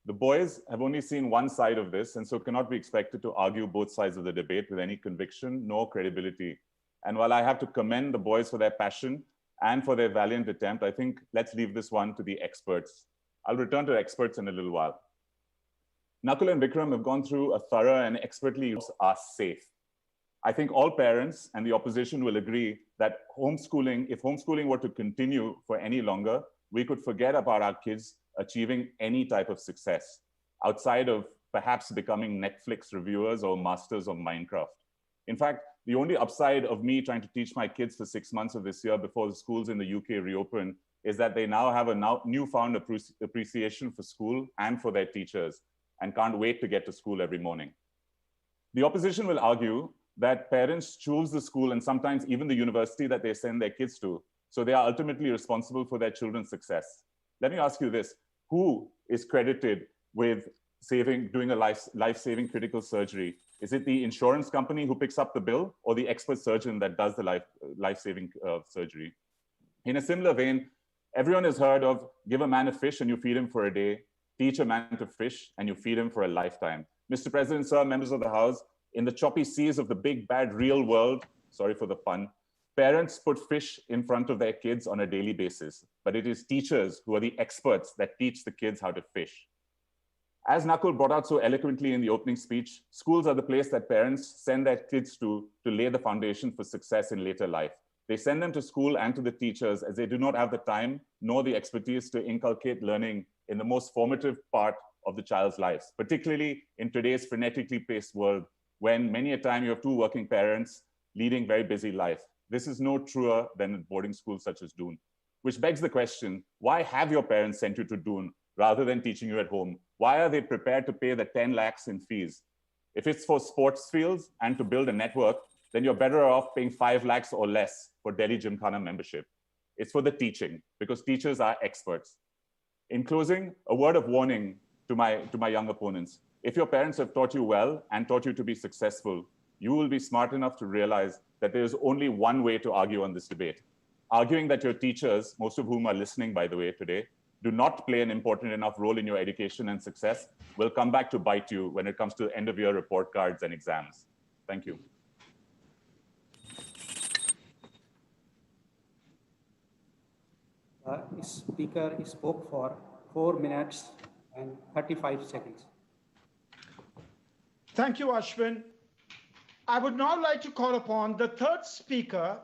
The boys have only seen one side of this, and so cannot be expected to argue both sides of the debate with any conviction nor credibility. And while I have to commend the boys for their passion and for their valiant attempt, I think let's leave this one to the experts. I'll return to experts in a little while. Nakul and Vikram have gone through a thorough and expertly are safe. I think all parents and the opposition will agree that homeschooling, if homeschooling were to continue for any longer, we could forget about our kids achieving any type of success outside of perhaps becoming Netflix reviewers or masters of Minecraft. In fact, the only upside of me trying to teach my kids for 6 months of this year before the schools in the UK reopen is that they now have a newfound appreciation for school and for their teachers and can't wait to get to school every morning. The opposition will argue that parents choose the school and sometimes even the university that they send their kids to, so they are ultimately responsible for their children's success. Let me ask you this: who is credited with doing a life-saving critical surgery? Is it the insurance company who picks up the bill, or the expert surgeon that does the life-saving surgery? In a similar vein, everyone has heard of give a man a fish and you feed him for a day, teach a man to fish and you feed him for a lifetime. Mr. President, sir, members of the House, in the choppy seas of the big, bad, real world, sorry for the pun, parents put fish in front of their kids on a daily basis, but it is teachers who are the experts that teach the kids how to fish. As Nakul brought out so eloquently in the opening speech, schools are the place that parents send their kids to lay the foundation for success in later life. They send them to school and to the teachers as they do not have the time nor the expertise to inculcate learning in the most formative part of the child's lives, particularly in today's frenetically paced world, when many a time you have 2 working parents leading very busy life. This is no truer than boarding schools such as Doon, which begs the question, why have your parents sent you to Doon rather than teaching you at home? Why are they prepared to pay the 10 lakhs in fees? If it's for sports fields and to build a network, then you're better off paying 5 lakhs or less for Delhi Gymkhana membership. It's for the teaching, because teachers are experts. In closing, a word of warning to my young opponents. If your parents have taught you well and taught you to be successful, you will be smart enough to realize that there is only one way to argue on this debate. Arguing that your teachers, most of whom are listening, by the way, today, do not play an important enough role in your education and success will come back to bite you when it comes to end-of-year report cards and exams. Thank you. The speaker spoke for 4 minutes and 35 seconds. Thank you, Ashwin. I would now like to call upon the third speaker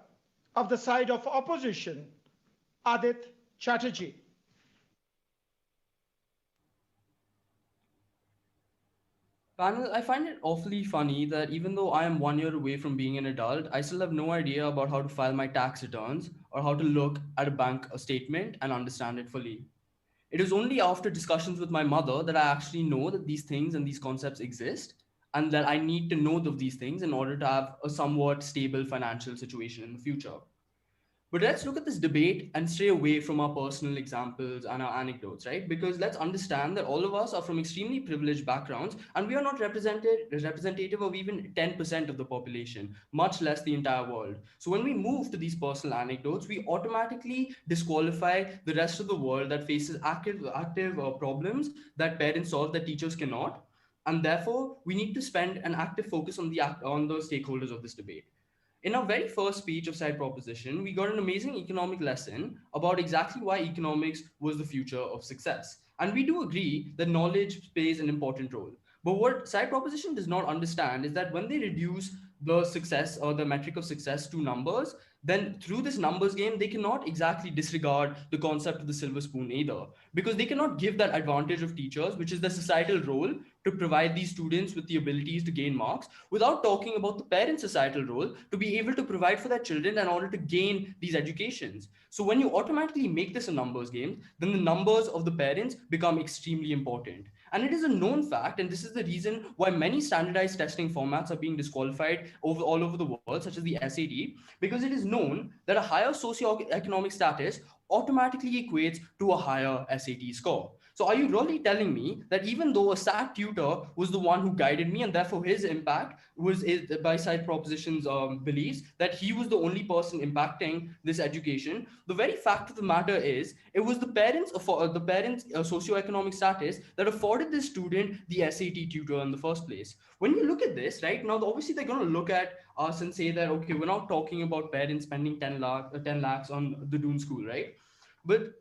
of the side of opposition, Adit Chatterjee. Panel, I find it awfully funny that even though I am 1 year away from being an adult, I still have no idea about how to file my tax returns or how to look at a bank statement and understand it fully. It is only after discussions with my mother that I actually know that these things and these concepts exist and that I need to know of these things in order to have a somewhat stable financial situation in the future. But let's look at this debate and stray away from our personal examples and our anecdotes, right? Because let's understand that all of us are from extremely privileged backgrounds and we are not representative of even 10% of the population, much less the entire world. So when we move to these personal anecdotes, we automatically disqualify the rest of the world that faces active problems that parents solve that teachers cannot. And therefore, we need to spend an active focus on the stakeholders of this debate. In our very first speech of side proposition, we got an amazing economic lesson about exactly why economics was the future of success. And we do agree that knowledge plays an important role. But what side proposition does not understand is that when they reduce the success or the metric of success to numbers, then through this numbers game, they cannot exactly disregard the concept of the silver spoon either, because they cannot give that advantage of teachers, which is the societal role to provide these students with the abilities to gain marks, without talking about the parent societal role to be able to provide for their children in order to gain these educations. So when you automatically make this a numbers game, then the numbers of the parents become extremely important. And it is a known fact, and this is the reason why many standardized testing formats are being disqualified all over the world, such as the SAT, because it is known that a higher socioeconomic status automatically equates to a higher SAT score. So are you really telling me that even though a SAT tutor was the one who guided me and therefore his impact was by side proposition's beliefs, that he was the only person impacting this education, the very fact of the matter is it was the parents' socioeconomic status that afforded this student the SAT tutor in the first place. When you look at this, right, now obviously they're going to look at us and say that, okay, we're not talking about parents spending 10 lakhs on the Doon school, right? But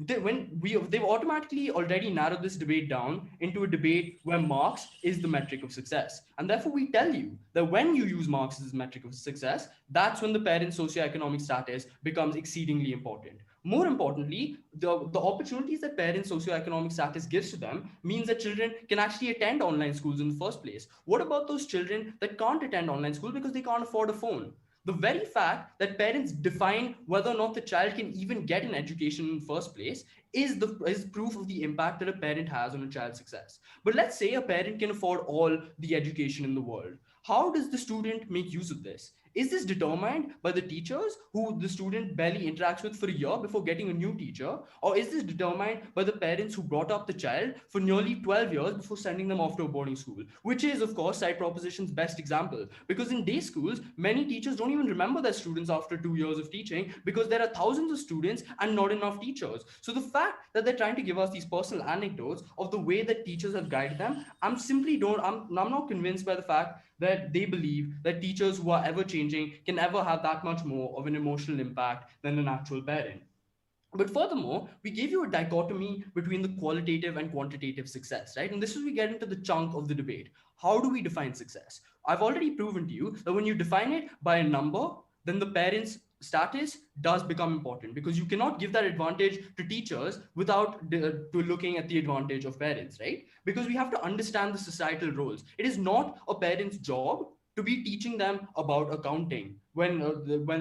they've automatically already narrowed this debate down into a debate where marks is the metric of success. And therefore we tell you that when you use marks as a metric of success, that's when the parent's socioeconomic status becomes exceedingly important. More importantly, the opportunities that parents' socioeconomic status gives to them means that children can actually attend online schools in the first place. What about those children that can't attend online school because they can't afford a phone? The very fact that parents define whether or not the child can even get an education in the first place is proof of the impact that a parent has on a child's success. But let's say a parent can afford all the education in the world. How does the student make use of this? Is this determined by the teachers who the student barely interacts with for a year before getting a new teacher? Or is this determined by the parents who brought up the child for nearly 12 years before sending them off to a boarding school? Which is, of course, side proposition's best example. Because in day schools, many teachers don't even remember their students after 2 years of teaching because there are thousands of students and not enough teachers. So the fact that they're trying to give us these personal anecdotes of the way that teachers have guided them, I'm not convinced by the fact that they believe that teachers who are ever changing can ever have that much more of an emotional impact than an actual parent. But furthermore, we gave you a dichotomy between the qualitative and quantitative success, right? And this is where we get into the chunk of the debate. How do we define success? I've already proven to you that when you define it by a number, then the parent's status does become important because you cannot give that advantage to teachers without looking at the advantage of parents, right? Because we have to understand the societal roles. It is not a parent's job to be teaching them about accounting when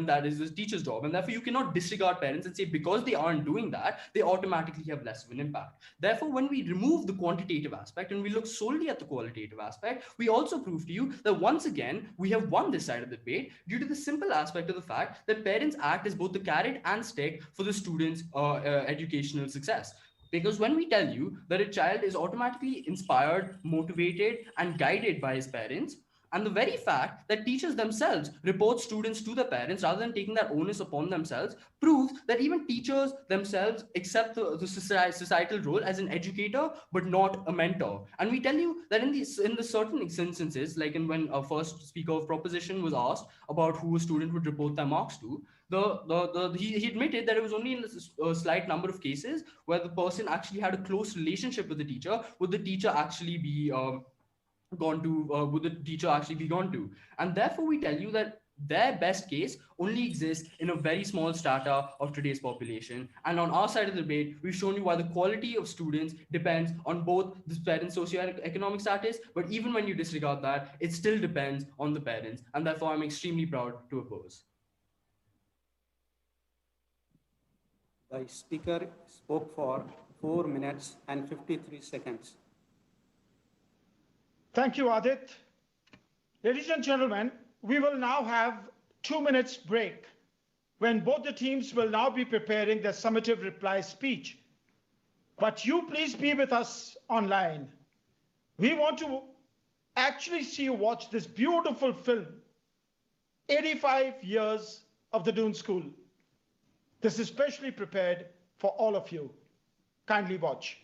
that is the teacher's job. And therefore, you cannot disregard parents and say because they aren't doing that, they automatically have less of an impact. Therefore, when we remove the quantitative aspect and we look solely at the qualitative aspect, we also prove to you that once again, we have won this side of the debate due to the simple aspect of the fact that parents act as both the carrot and stick for the students' educational success. Because when we tell you that a child is automatically inspired, motivated, and guided by his parents, and the very fact that teachers themselves report students to the parents rather than taking that onus upon themselves proves that even teachers themselves accept the societal role as an educator but not a mentor. And we tell you that in the certain instances, like in when a first speaker of proposition was asked about who a student would report their marks to, he admitted that it was only in a slight number of cases where the person actually had a close relationship with the teacher would the teacher actually be gone to would the teacher actually be gone to. And therefore we tell you that their best case only exists in a very small strata of today's population. And on our side of the debate, we've shown you why the quality of students depends on both the parents' socioeconomic status, but even when you disregard that, it still depends on the parents. And therefore I'm extremely proud to oppose. The speaker spoke for 4 minutes and 53 seconds. Thank you, Adit. Ladies and gentlemen, we will now have 2 minutes break when both the teams will now be preparing their summative reply speech. But you please be with us online. We want to actually see you watch this beautiful film, 85 Years of the Doon School. This is specially prepared for all of you. Kindly watch.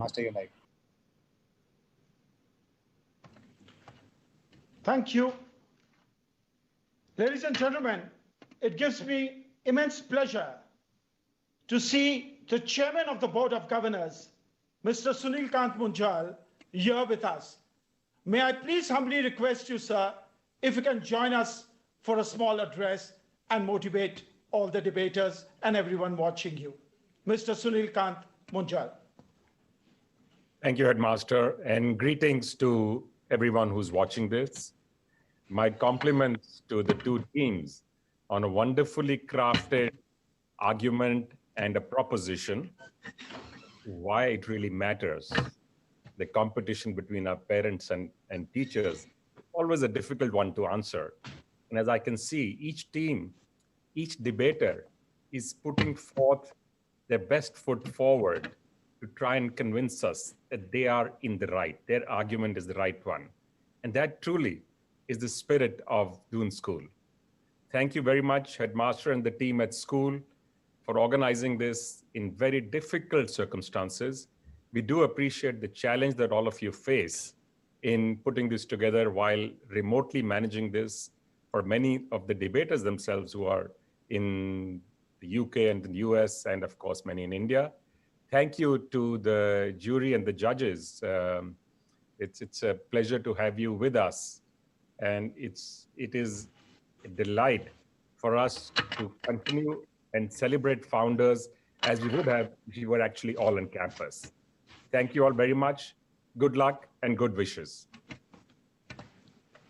Headmaster you like. Thank you. Ladies and gentlemen, it gives me immense pleasure to see the chairman of the Board of Governors, Mr. Sunil Kant Munjal, here with us. May I please humbly request you, sir, if you can join us for a small address and motivate all the debaters and everyone watching you. Mr. Sunil Kant Munjal. Thank you, Headmaster, and greetings to everyone who's watching this. My compliments to the two teams on a wonderfully crafted argument and a proposition why it really matters. The competition between our parents and teachers, always a difficult one to answer. And as I can see, each team, each debater is putting forth their best foot forward to try and convince us that they are in the right. Their argument is the right one. And that truly is the spirit of Doon School. Thank you very much, Headmaster and the team at school, for organizing this in very difficult circumstances. We do appreciate the challenge that all of you face in putting this together while remotely managing this for many of the debaters themselves who are in the UK and the US, and of course, many in India. Thank you to the jury and the judges. It's a pleasure to have you with us. And it is a delight for us to continue and celebrate founders as we would have if we were actually all on campus. Thank you all very much. Good luck and good wishes.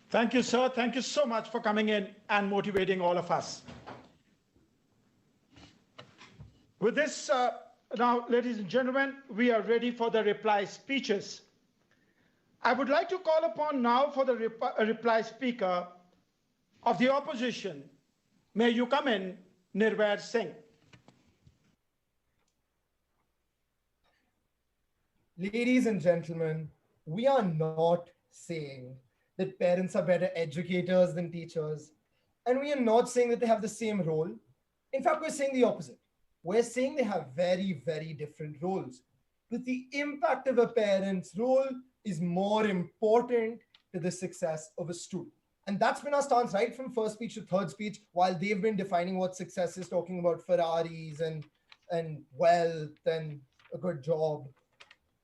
Thank you, sir. Thank you so much for coming in and motivating all of us. With this, now, ladies and gentlemen, we are ready for the reply speeches. I would like to call upon now for the reply speaker of the opposition. May you come in, Nirvair Singh. Ladies and gentlemen, we are not saying that parents are better educators than teachers, and we are not saying that they have the same role. In fact, we're saying the opposite. We're saying they have very, very different roles. But the impact of a parent's role is more important to the success of a student. And that's been our stance right from first speech to third speech, while they've been defining what success is, talking about Ferraris and wealth and a good job.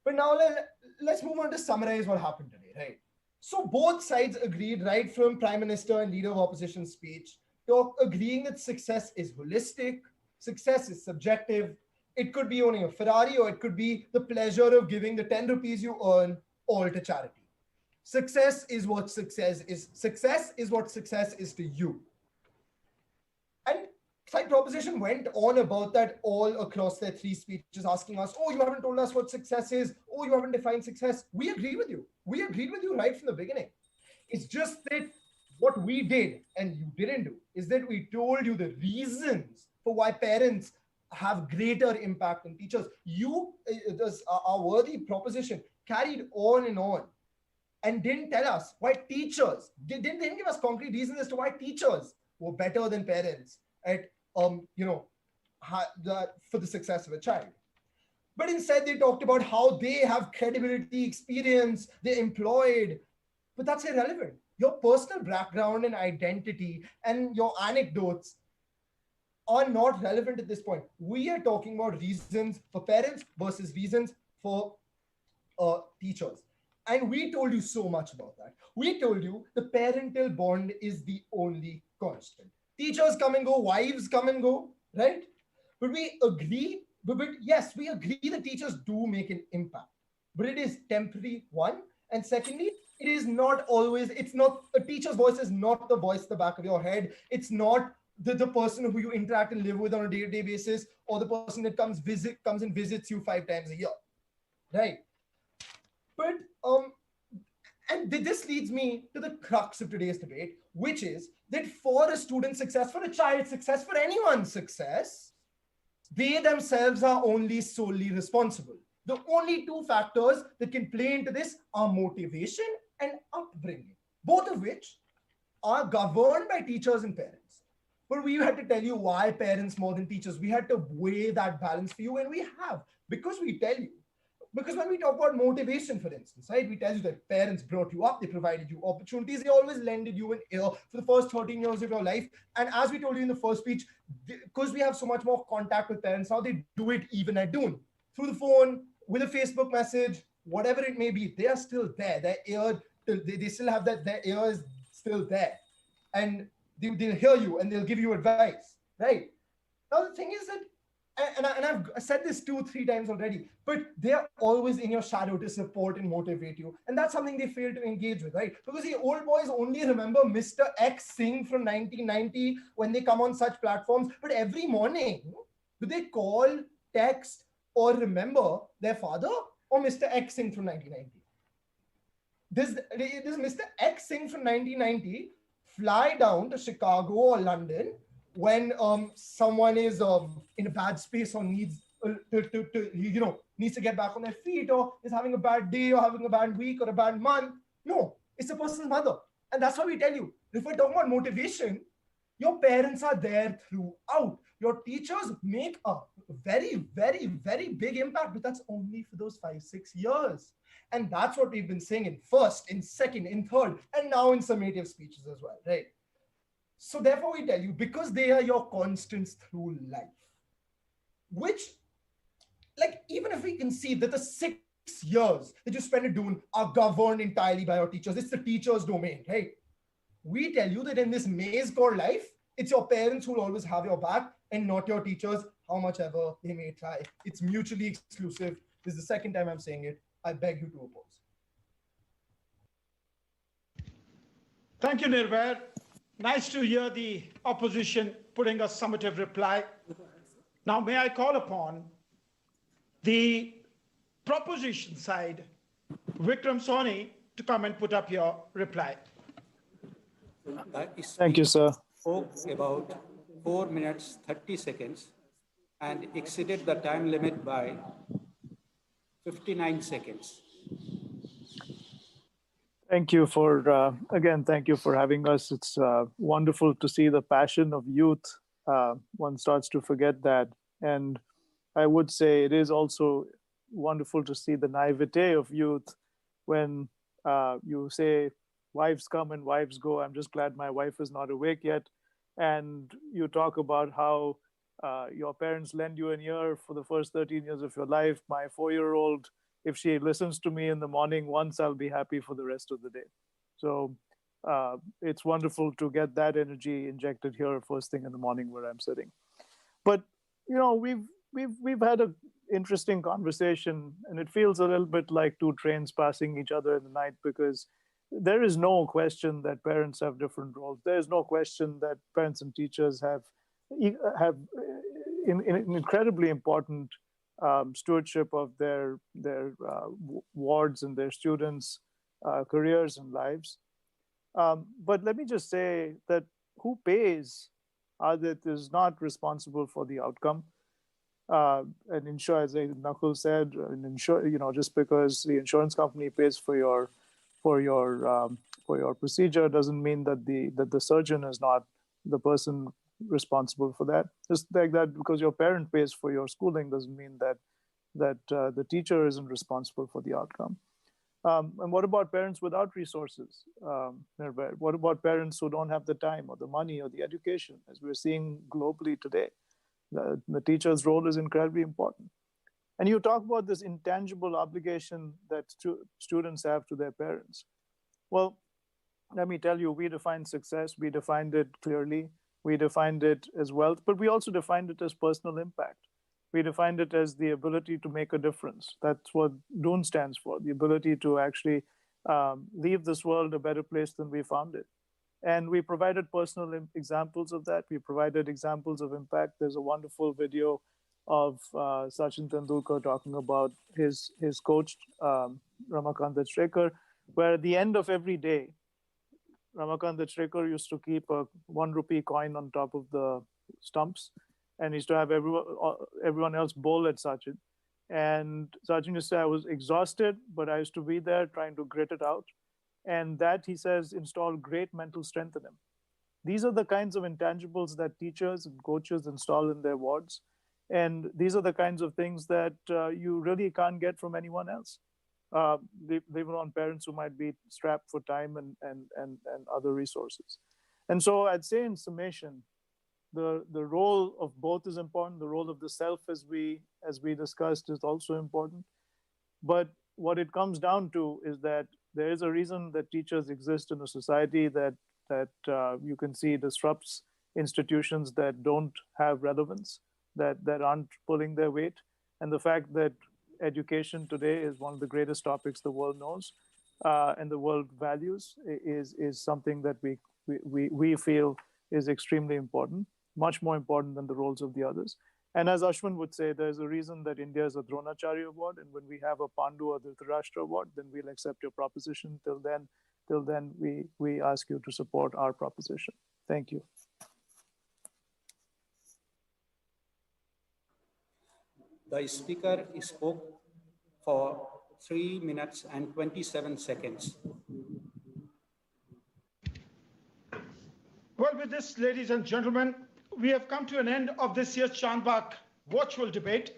But now let's move on to summarize what happened today, right? So both sides agreed right from Prime Minister and Leader of Opposition speech, agreeing that success is holistic, success is subjective. It could be owning a Ferrari, or it could be the pleasure of giving the 10 rupees you earn all to charity. Success is what success is. Success is what success is to you. And side proposition went on about that all across their three speeches, asking us, oh, you haven't told us what success is. Oh, you haven't defined success. We agree with you. We agreed with you right from the beginning. It's just that what we did and you didn't do is that we told you the reasons for why parents have greater impact than teachers. Our worthy proposition carried on and on and didn't tell us why teachers, didn't give us concrete reasons as to why teachers were better than parents at, for the success of a child. But instead they talked about how they have credibility, experience, they're employed, but that's irrelevant. Your personal background and identity and your anecdotes are not relevant at this point. We are talking about reasons for parents versus reasons for teachers. And we told you so much about that. We told you the parental bond is the only constant. Teachers come and go, wives come and go, right? But we agree, yes, we agree that teachers do make an impact, but it is temporary, one. And secondly, it is not always, it's not, a teacher's voice is not the voice at the back of your head. It's not the person who you interact and live with on a day-to-day basis, or the person that comes and visits you 5 times a year, right? But, and this leads me to the crux of today's debate, which is that for a student's success, for a child's success, for anyone's success, they themselves are only solely responsible. The only 2 factors that can play into this are motivation and upbringing, both of which are governed by teachers and parents. But we had to tell you why parents more than teachers. We had to weigh that balance for you, and we have, because we tell you, because when we talk about motivation, for instance, right, we tell you that parents brought you up, they provided you opportunities, they always lended you an ear for the first 13 years of your life. And as we told you in the first speech, because we have so much more contact with parents now, they do it even at noon, through the phone, with a Facebook message, whatever it may be. They are still there. Their ear, they still have that, their ear is still there. And they'll hear you and they'll give you advice, right? Now, the thing is that, and I've said this 2-3 times already, but they're always in your shadow to support and motivate you. And that's something they fail to engage with, right? Because the old boys only remember Mr. X Singh from 1990 when they come on such platforms. But every morning, do they call, text, or remember their father or Mr. X Singh from 1990? Does Mr. X Singh from 1990 fly down to Chicago or London when someone is in a bad space or needs needs to get back on their feet, or is having a bad day or having a bad week or a bad month? No, it's the person's mother. And that's why we tell you, if we're talking about motivation, your parents are there throughout. Your teachers make a very, very, very big impact, but that's only for those 5-6 years. And that's what we've been saying in first, in second, in third, and now in summative speeches as well, right? So therefore we tell you, because they are your constants through life, which, like, even if we can see that the 6 years that you spend it doing are governed entirely by your teachers, it's the teacher's domain, right? We tell you that in this maze called life, it's your parents who will always have your back and not your teachers, how much ever they may try. It's mutually exclusive. This is the second time I'm saying it. I beg you to oppose. Thank you, Nirvair. Nice to hear the opposition putting a summative reply. Now, may I call upon the proposition side, Vikram Sohni, to come and put up your reply. Thank you, sir. Spoke about 4 minutes, 30 seconds and exceeded the time limit by 59 seconds. Thank you for, again, thank you for having us. It's wonderful to see the passion of youth. One starts to forget that. And I would say it is also wonderful to see the naivete of youth when you say, wives come and wives go. I'm just glad my wife is not awake yet. And you talk about how your parents lend you an ear for the first 13 years of your life. My 4-year-old, if she listens to me in the morning once, I'll be happy for the rest of the day. So it's wonderful to get that energy injected here first thing in the morning where I'm sitting. But you know, we've had an interesting conversation, and it feels a little bit like two trains passing each other in the night, because there is no question that parents have different roles. There is no question that parents and teachers have in incredibly important stewardship of their wards and their students' careers and lives. But let me just say that who pays Adit is not responsible for the outcome. And insure, as Nakul said, just because the insurance company pays for your procedure doesn't mean that the surgeon is not the person responsible for that. Just like that, because your parent pays for your schooling doesn't mean that the teacher isn't responsible for the outcome. And what about parents without resources? What about parents who don't have the time or the money or the education, as we're seeing globally today? The teacher's role is incredibly important. And you talk about this intangible obligation that students have to their parents. Well, let me tell you, we defined success. We defined it clearly. We defined it as wealth, but we also defined it as personal impact. We defined it as the ability to make a difference. That's what DOON stands for, the ability to actually leave this world a better place than we found it. And we provided personal examples of that. We provided examples of impact. There's a wonderful video of Sachin Tendulkar talking about his coach, Ramakant Achrekar, where at the end of every day, Ramakant Achrekar used to keep a 1 rupee coin on top of the stumps, and he used to have everyone else bowl at Sachin. And Sachin used to say, I was exhausted, but I used to be there trying to grit it out. And that, he says, installed great mental strength in him. These are the kinds of intangibles that teachers and coaches install in their wards. And these are the kinds of things that you really can't get from anyone else. Even on parents who might be strapped for time and other resources. And so I'd say in summation, the role of both is important. The role of the self, as we discussed, is also important. But what it comes down to is that there is a reason that teachers exist in a society that you can see disrupts institutions that don't have relevance, that aren't pulling their weight. And the fact that education today is one of the greatest topics the world knows and the world values is something that we feel is extremely important, much more important than the roles of the others. And as Ashwin would say, there's a reason that India is a Dronacharya Award, and when we have a Pandu or Dhritarashtra Award, then we'll accept your proposition. Till then, we ask you to support our proposition. Thank you. The speaker spoke for 3 minutes and 27 seconds. Well, with this, ladies and gentlemen, we have come to an end of this year's Chandbagh virtual debate.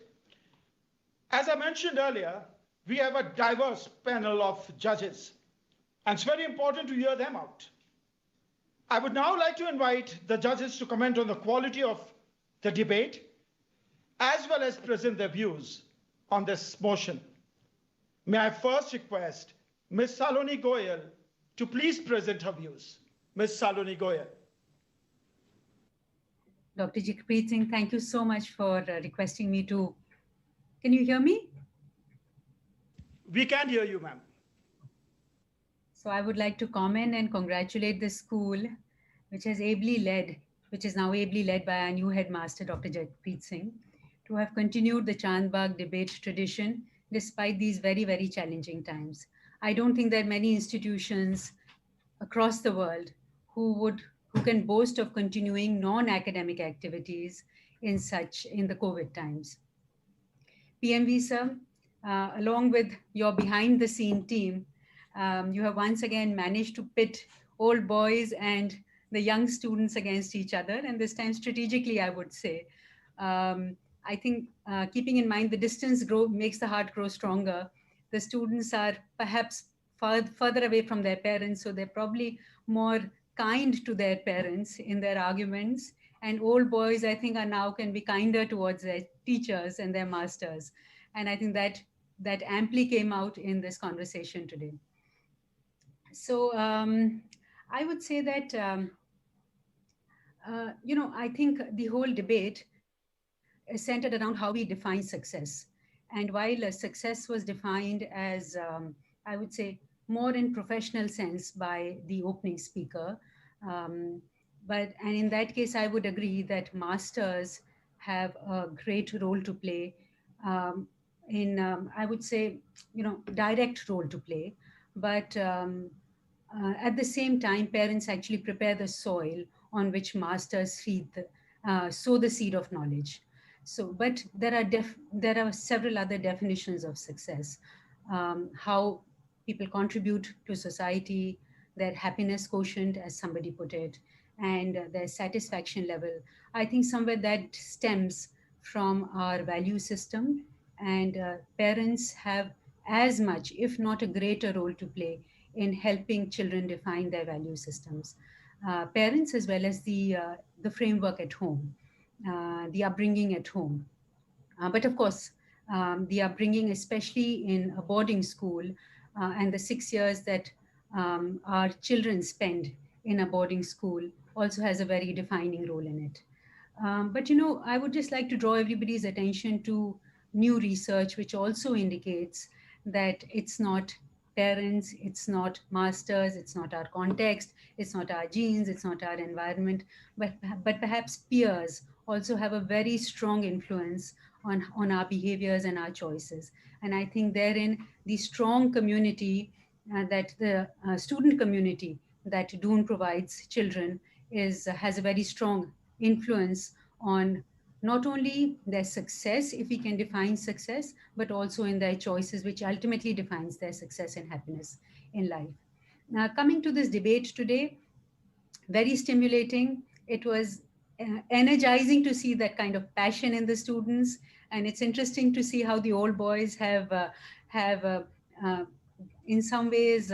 As I mentioned earlier, we have a diverse panel of judges, and it's very important to hear them out. I would now like to invite the judges to comment on the quality of the debate, as well as present their views on this motion. May I first request Ms. Saloni Goyal to please present her views. Ms. Saloni Goyal. Dr. Jagpreet Singh, thank you so much for requesting me to. Can you hear me? We can hear you, ma'am. So I would like to comment and congratulate the school, which is now ably led by our new headmaster, Dr. Jagpreet Singh, to have continued the Chandbagh debate tradition despite these very, very challenging times. I don't think there are many institutions across the world who can boast of continuing non-academic activities in the COVID times. PMV sir, along with your behind the scene team, you have once again managed to pit old boys and the young students against each other, and this time strategically, I would say. I think keeping in mind the distance makes the heart grow stronger. The students are perhaps further away from their parents, so they're probably more kind to their parents in their arguments. And old boys, I think, can be kinder towards their teachers and their masters. And I think that amply came out in this conversation today. So I would say that, I think the whole debate is centered around how we define success. And while success was defined as, I would say, more in professional sense by the opening speaker, and in that case, I would agree that masters have a great role to play I would say, direct role to play. But at the same time, parents actually prepare the soil on which masters sow the seed of knowledge. So, but there are several other definitions of success. How people contribute to society, their happiness quotient, as somebody put it, and their satisfaction level. I think somewhere that stems from our value system, and parents have as much, if not a greater role to play in helping children define their value systems. Parents, as well as the framework at home, the upbringing at home. But of course, the upbringing, especially in a boarding school, and the 6 years that our children spend in a boarding school also has a very defining role in it. But I would just like to draw everybody's attention to new research, which also indicates that it's not parents, it's not masters, it's not our context, it's not our genes, it's not our environment, but perhaps peers also have a very strong influence on our behaviors and our choices. And I think therein the strong community that the student community that Doon provides children has a very strong influence on not only their success, if we can define success, but also in their choices, which ultimately defines their success and happiness in life. Now, coming to this debate today, very stimulating. It was energizing to see that kind of passion in the students, and it's interesting to see how the old boys have uh, in some ways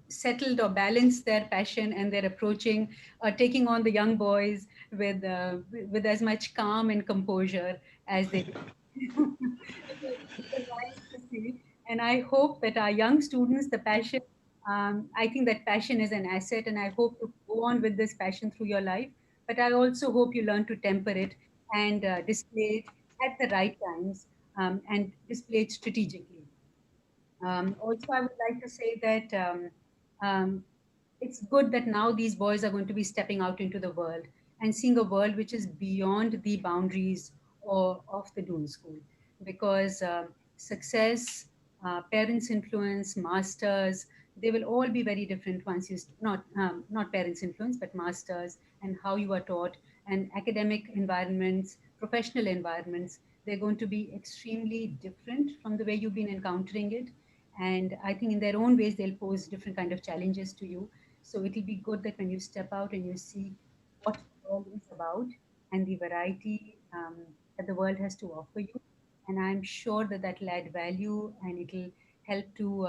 settled or balanced their passion, and they're approaching taking on the young boys with as much calm and composure as they do. It's nice to see. And I hope that our young students, the passion, I think that passion is an asset, and I hope to go on with this passion through your life. But I also hope you learn to temper it and display it at the right times, and display it strategically. Also, I would like to say that um, it's good that now these boys are going to be stepping out into the world and seeing a world which is beyond the boundaries of the Doon School. Because success, parents' influence, masters, they will all be very different once not parents' influence, but masters and how you are taught, and academic environments, professional environments. They're going to be extremely different from the way you've been encountering it, and I think in their own ways they'll pose different kind of challenges to you. So it'll be good that when you step out and you see what the world is about and the variety that the world has to offer you, and I'm sure that that will add value, and it'll help to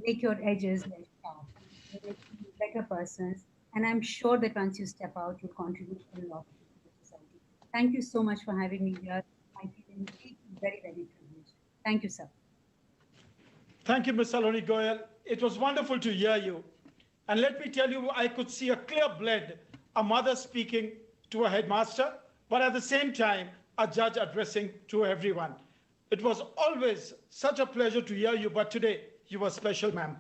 make your edges less sharp, make you better persons. And I'm sure that once you step out, you'll contribute a lot to the society. Thank you so much for having me here. I feel indeed very, very privileged. Thank you, sir. Thank you, Ms. Saloni Goyal. It was wonderful to hear you. And let me tell you, I could see a clear blend, a mother speaking to a headmaster, but at the same time, a judge addressing to everyone. It was always such a pleasure to hear you, but today you were special, ma'am.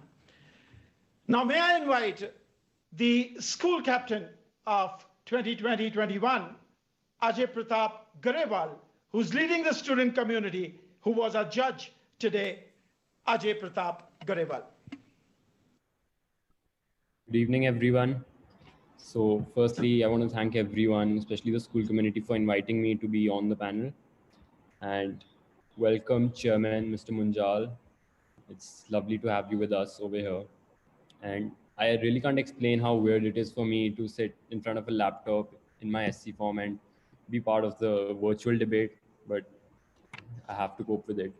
Now, may I invite the school captain of 2020-21, Ajay Pratap Garewal, who's leading the student community, who was a judge today, Ajay Pratap Garewal. Good evening, everyone. So firstly, I want to thank everyone, especially the school community, for inviting me to be on the panel. And welcome, Chairman, Mr. Munjal. It's lovely to have you with us over here. And I really can't explain how weird it is for me to sit in front of a laptop in my SC form and be part of the virtual debate, but I have to cope with it.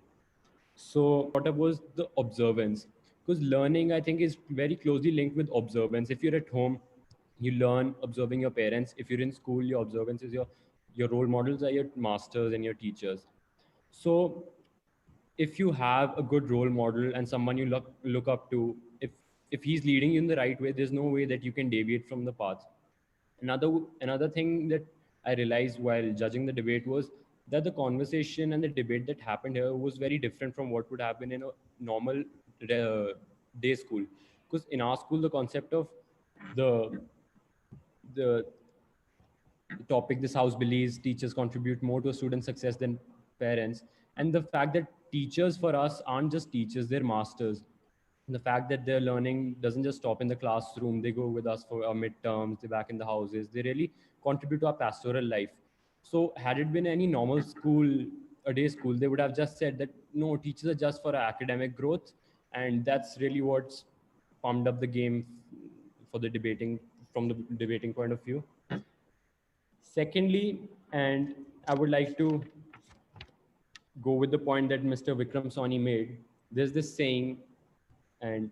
So what was the observance? Because learning, I think, is very closely linked with observance. If you're at home, you learn observing your parents. If you're in school, your observance is your role models are your masters and your teachers. So if you have a good role model and someone you look up to, if he's leading you in the right way, there's no way that you can deviate from the path. Another thing that I realized while judging the debate was that the conversation and the debate that happened here was very different from what would happen in a normal day school. Because in our school, the concept of the topic, this house believes teachers contribute more to student success than parents, and the fact that teachers for us aren't just teachers, they're masters. The fact that their learning doesn't just stop in the classroom, they go with us for our midterms, they're back in the houses, they really contribute to our pastoral life. So had it been any normal school, a day school, they would have just said that no, teachers are just for academic growth, and that's really what's pumped up the game for the debating, from the debating point of view. Secondly, and I would like to go with the point that Mr. Vikram Sohni made, there's this saying, and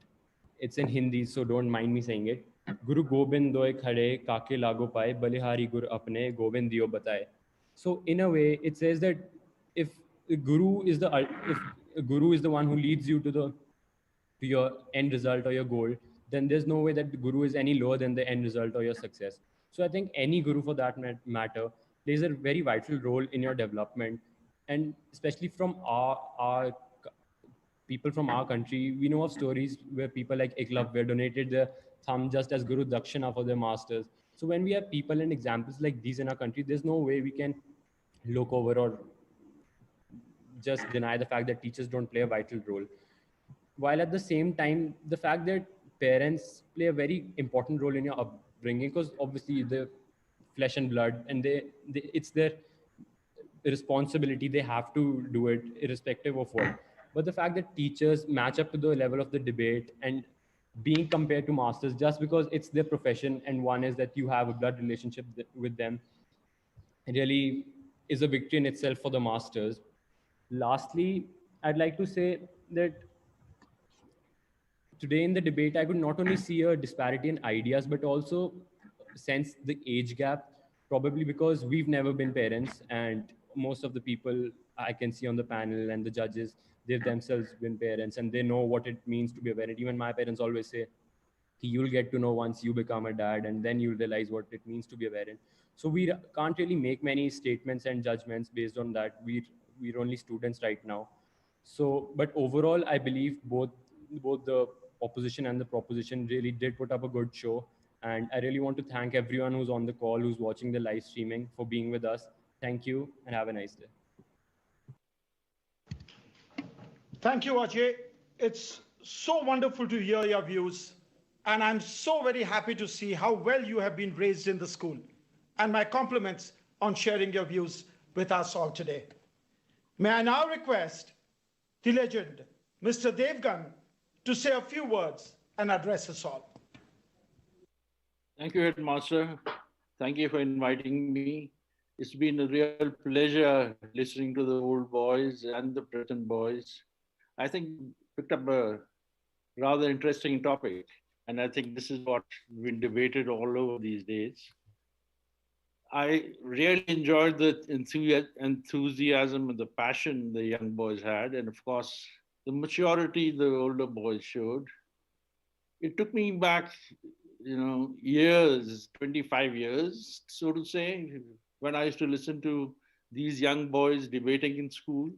it's in Hindi, so don't mind me saying it. Guru Gobind doy khade kake lago paye balihari gur apne Gobind diyo bataye. So in a way, it says that if a guru is the one who leads you to your end result or your goal, then there's no way that the guru is any lower than the end result or your success. So I think any guru for that matter plays a very vital role in your development. And especially from our people from our country, we know of stories where people like Eklavya donated their thumb just as Guru Dakshina for their masters. So when we have people and examples like these in our country, there's no way we can look over or just deny the fact that teachers don't play a vital role. While at the same time, the fact that parents play a very important role in your upbringing, because obviously they're flesh and blood, and it's their responsibility, they have to do it irrespective of what. But the fact that teachers match up to the level of the debate and being compared to masters just because it's their profession, and one is that you have a blood relationship with them, really is a victory in itself for the masters. Lastly, I'd like to say that today in the debate, I could not only see a disparity in ideas, but also sense the age gap, probably because we've never been parents, and most of the people I can see on the panel and the judges, they've themselves been parents and they know what it means to be a parent. Even my parents always say, you'll get to know once you become a dad, and then you'll realize what it means to be a parent. So we can't really make many statements and judgments based on that. We're only students right now. So, but overall, I believe both the opposition and the proposition really did put up a good show. And I really want to thank everyone who's on the call, who's watching the live streaming, for being with us. Thank you and have a nice day. Thank you, Ajay. It's so wonderful to hear your views. And I'm so very happy to see how well you have been raised in the school. And my compliments on sharing your views with us all today. May I now request the legend, Mr. Devgan, to say a few words and address us all. Thank you, Headmaster. Thank you for inviting me. It's been a real pleasure listening to the old boys and the present boys. I think picked up a rather interesting topic. And I think this is what's been debated all over these days. I really enjoyed the enthusiasm and the passion the young boys had, and of course, the maturity the older boys showed. It took me back, years, 25 years, so to say, when I used to listen to these young boys debating in school,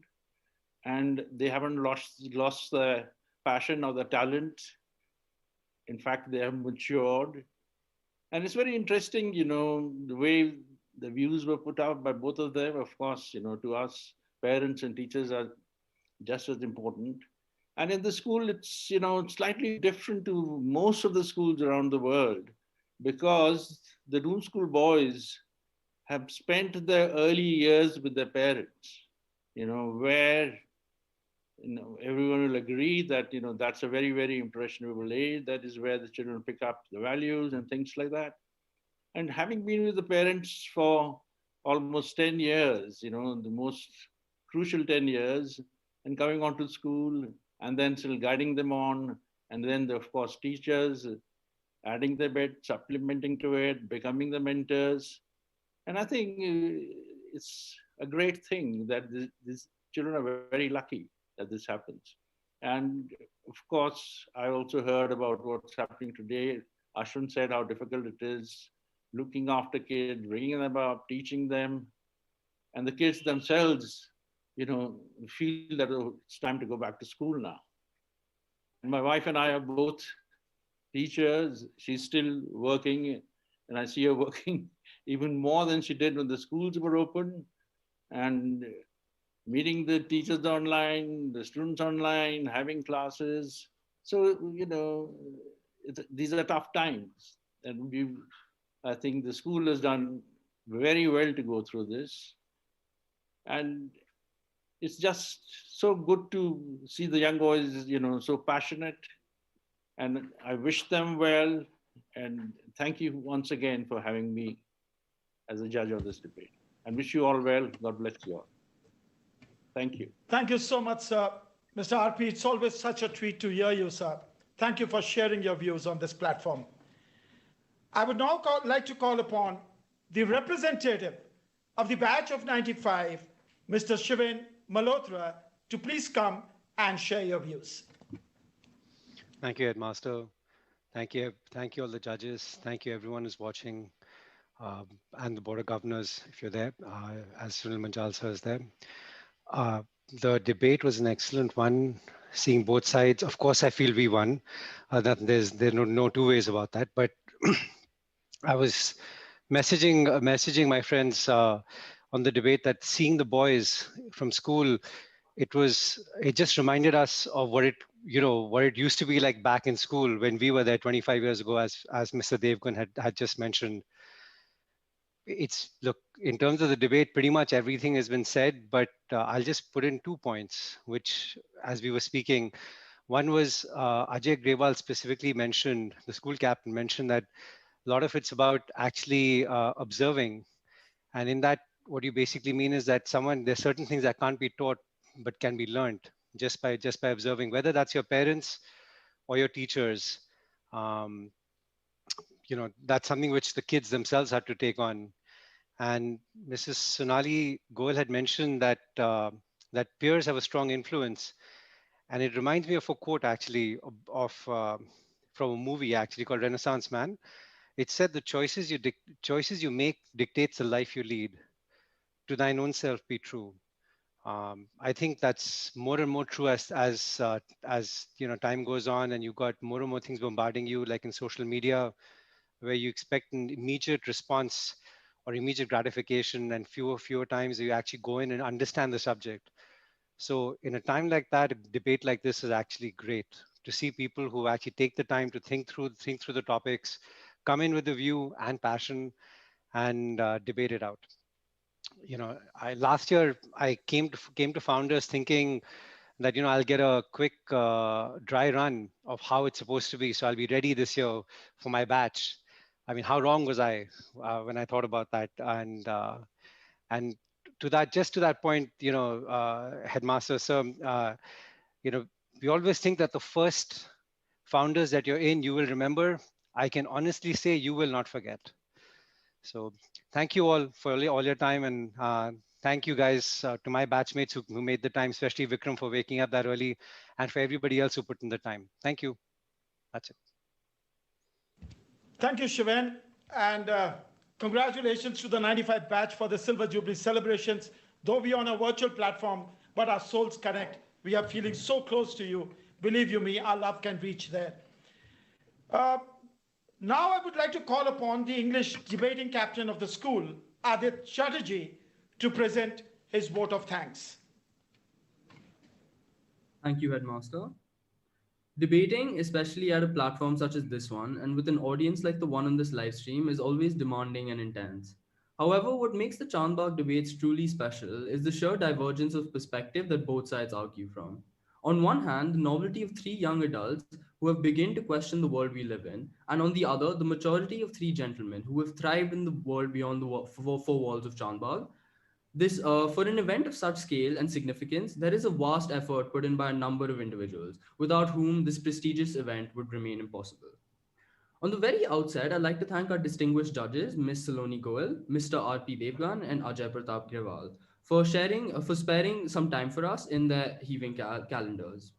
and they haven't lost their passion or their talent. In fact, they have matured. And it's very interesting, the way the views were put out by both of them. Of course, to us, parents and teachers are just as important. And in the school, it's, slightly different to most of the schools around the world, because the Doon School boys have spent their early years with their parents, where everyone will agree that, that's a very, very impressionable age. That is where the children pick up the values and things like that. And having been with the parents for almost 10 years, the most crucial 10 years, and coming on to school and then still guiding them on, and then, of course, teachers adding their bit, supplementing to it, becoming the mentors. And I think it's a great thing that these children are very lucky that this happens. And of course, I also heard about what's happening today. Ashwin said how difficult it is looking after kids, bringing them up, teaching them. And the kids themselves, feel that it's time to go back to school now. And my wife and I are both teachers. She's still working, and I see her working even more than she did when the schools were open. And meeting the teachers online, the students online, having classes. So, these are tough times. And I think the school has done very well to go through this. And it's just so good to see the young boys, so passionate. And I wish them well. And thank you once again for having me as a judge of this debate. And wish you all well. God bless you all. Thank you. Thank you so much, sir. Mr. RP, it's always such a treat to hear you, sir. Thank you for sharing your views on this platform. I would now like to call upon the representative of the batch of 95, Mr. Ashvin Malhotra, to please come and share your views. Thank you, Headmaster. Thank you all the judges. Thank you everyone who's watching, and the Board of Governors, if you're there, as Sunil Manjal sir is there. The debate was an excellent one, seeing both sides. Of course, I feel we won. There's no two ways about that. But I was messaging my friends on the debate that seeing the boys from school, it just reminded us of what it used to be like back in school when we were there 25 years ago, as Mr. Devgan had just mentioned. Look, in terms of the debate, pretty much everything has been said, but I'll just put in 2 points, which, as we were speaking, One was Ajay Grewal specifically mentioned, the school captain mentioned that a lot of it's about actually observing. And in that, what you basically mean is that there's certain things that can't be taught, but can be learned just by observing, whether that's your parents or your teachers. Um, that's something which the kids themselves had to take on. And Mrs. Sonali Goel had mentioned that that peers have a strong influence, and it reminds me of a quote actually from a movie actually called Renaissance Man. It said, "The choices you make dictates the life you lead. To thine own self be true." I think that's more and more true as time goes on, and you've got more and more things bombarding you, like in social media, where you expect an immediate response or immediate gratification, and fewer times you actually go in and understand the subject. So in a time like that, a debate like this is actually great to see people who actually take the time to think through the topics, come in with a view and passion, and debate it out. Last year I came to Founders thinking that I'll get a quick dry run of how it's supposed to be, so I'll be ready this year for my batch. I mean, how wrong was I when I thought about that? And to that point, Headmaster Sir, we always think that the first Founders that you're in, you will remember. I can honestly say you will not forget. So thank you all for all your time, and thank you guys to my batchmates who made the time, especially Vikram for waking up that early, and for everybody else who put in the time. Thank you. That's it. Thank you, Shivan, and congratulations to the 95 batch for the Silver Jubilee celebrations. Though we are on a virtual platform, but our souls connect. We are feeling so close to you. Believe you me, our love can reach there. Now I would like to call upon the English debating captain of the school, Adit Chatterjee, to present his vote of thanks. Thank you, Headmaster. Debating, especially at a platform such as this one, and with an audience like the one on this live stream, is always demanding and intense. However, what makes the Chandbagh debates truly special is the sheer divergence of perspective that both sides argue from. On one hand, the novelty of three young adults who have begun to question the world we live in, and on the other, the maturity of three gentlemen who have thrived in the world beyond the four walls of Chandbagh. For an event of such scale and significance, there is a vast effort put in by a number of individuals, without whom this prestigious event would remain impossible. On the very outset, I'd like to thank our distinguished judges, Ms. Saloni Goel, Mr. R.P. Devgan, and Ajay Pratap Grewal, for sparing some time for us in their heaving calendars.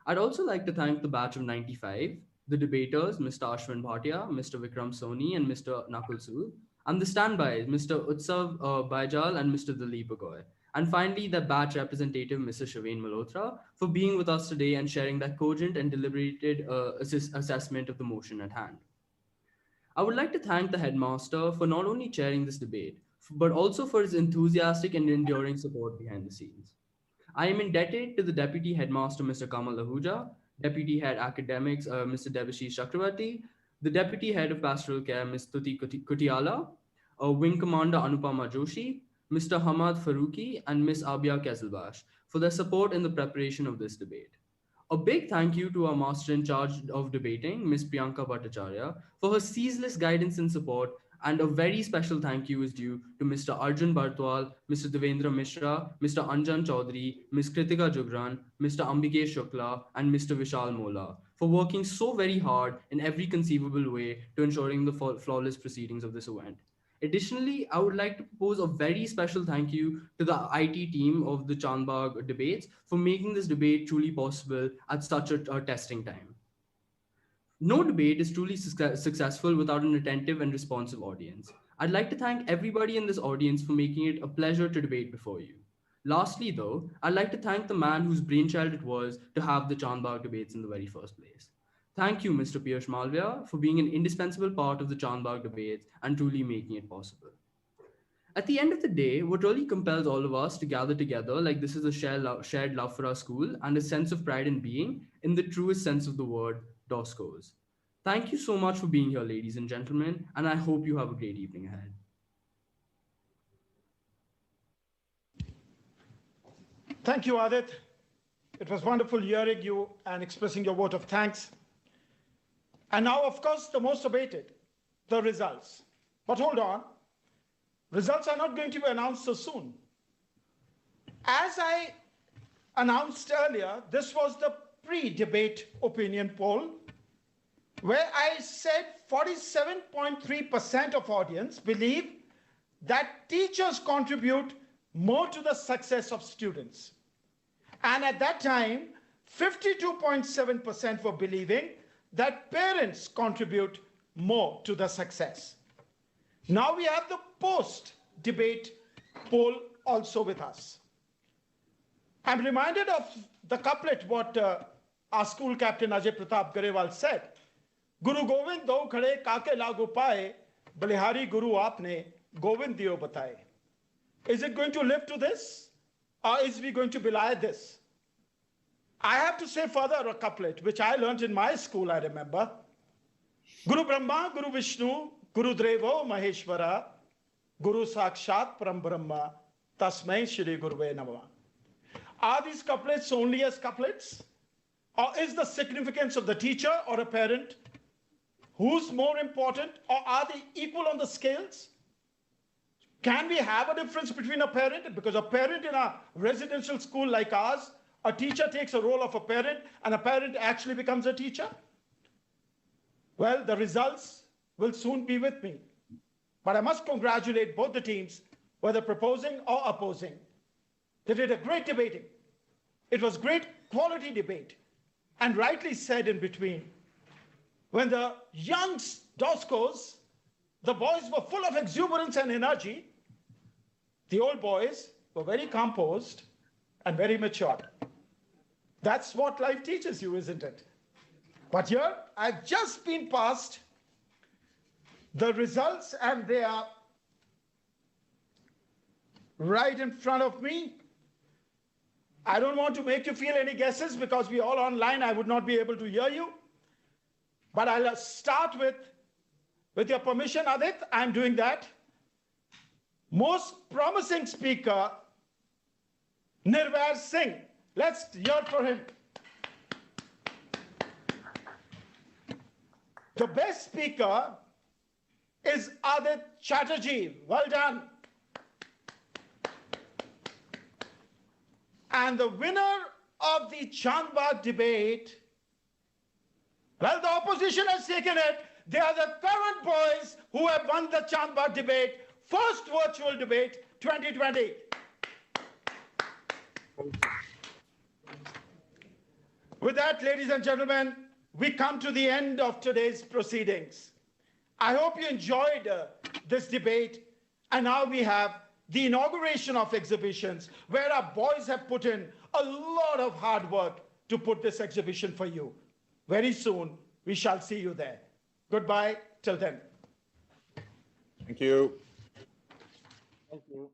I'd also like to thank the batch of 95, the debaters, Mr. Ashvin Bhatia, Mr. Vikram Sohni, and Mr. Nakul Sood, and the standbys, Mr. Utsav Baijal and Mr. Dilip Agoy. And finally, the batch representative, Mr. Shaveen Malhotra, for being with us today and sharing that cogent and deliberated assessment of the motion at hand. I would like to thank the headmaster for not only chairing this debate, but also for his enthusiastic and enduring support behind the scenes. I am indebted to the Deputy Headmaster, Mr. Kamal Ahuja, Deputy Head Academics, Mr. Devashish Chakravarti, the Deputy Head of Pastoral Care, Ms. Tuti Kutiala, Wing Commander Anupama Joshi, Mr. Hamad Faruqi, and Ms. Abia Keselbash for their support in the preparation of this debate. A big thank you to our Master in Charge of Debating, Ms. Priyanka Bhattacharya, for her ceaseless guidance and support, and a very special thank you is due to Mr. Arjun Bartwal, Mr. Devendra Mishra, Mr. Anjan Chaudhary, Ms. Kritika Jugran, Mr. Ambikesh Shukla, and Mr. Vishal Mola for working so very hard in every conceivable way to ensuring the flawless proceedings of this event. Additionally, I would like to propose a very special thank you to the IT team of the Chandbagh debates for making this debate truly possible at such a testing time. No debate is truly successful without an attentive and responsive audience. I'd like to thank everybody in this audience for making it a pleasure to debate before you. Lastly, though, I'd like to thank the man whose brainchild it was to have the Chandbagh debates in the very first place. Thank you, Mr. Piyush Malviya, for being an indispensable part of the Chandbagh debates and truly making it possible. At the end of the day, what really compels all of us to gather together like this is a shared love for our school and a sense of pride in being, in the truest sense of the word, DOSCOs. Thank you so much for being here, ladies and gentlemen, and I hope you have a great evening ahead. Thank you, Adit. It was wonderful hearing you and expressing your vote of thanks. And now, of course, the most awaited, the results. But hold on, results are not going to be announced so soon. As I announced earlier, this was the pre-debate opinion poll, where I said 47.3% of audience believe that teachers contribute more to the success of students. And at that time, 52.7% were believing that parents contribute more to the success. Now we have the post-debate poll also with us. I'm reminded of the couplet what our school captain Ajay Pratap Garewal said. Guru Govind do khade kaake lagu paye, Balihari Guru aapne Govind diyo bataye. Is it going to live to this, or is we going to belie this? I have to say further a couplet, which I learned in my school, I remember. Guru Brahma, Guru Vishnu, Guru Devo Maheshwara, Guru Sakshat Param Brahma, Tasmai Shri Guruve Namah. Are these couplets only as couplets? Or is the significance of the teacher or a parent, who's more important, or are they equal on the scales? Can we have a difference between a parent? Because a parent in a residential school like ours, a teacher takes a role of a parent and a parent actually becomes a teacher? Well, the results will soon be with me. But I must congratulate both the teams, whether proposing or opposing. They did a great debating. It was great quality debate, and rightly said in between. When the young Doskos, the boys were full of exuberance and energy, the old boys were very composed and very mature. That's what life teaches you, isn't it? But here, I've just been past the results, and they are right in front of me. I don't want to make you feel any guesses because we're all online. I would not be able to hear you. But I'll start with your permission, Adit, I'm doing that. Most promising speaker, Nirvair Singh. Let's hear for him. The best speaker is Adit Chatterjee. Well done. And the winner of the Chandbagh debate, well, the opposition has taken it. They are the current boys who have won the Chandbagh debate, first virtual debate 2020. With that, ladies and gentlemen, we come to the end of today's proceedings. I hope you enjoyed this debate. And now we have the inauguration of exhibitions, where our boys have put in a lot of hard work to put this exhibition for you. Very soon, we shall see you there. Goodbye till then. Thank you. Thank you.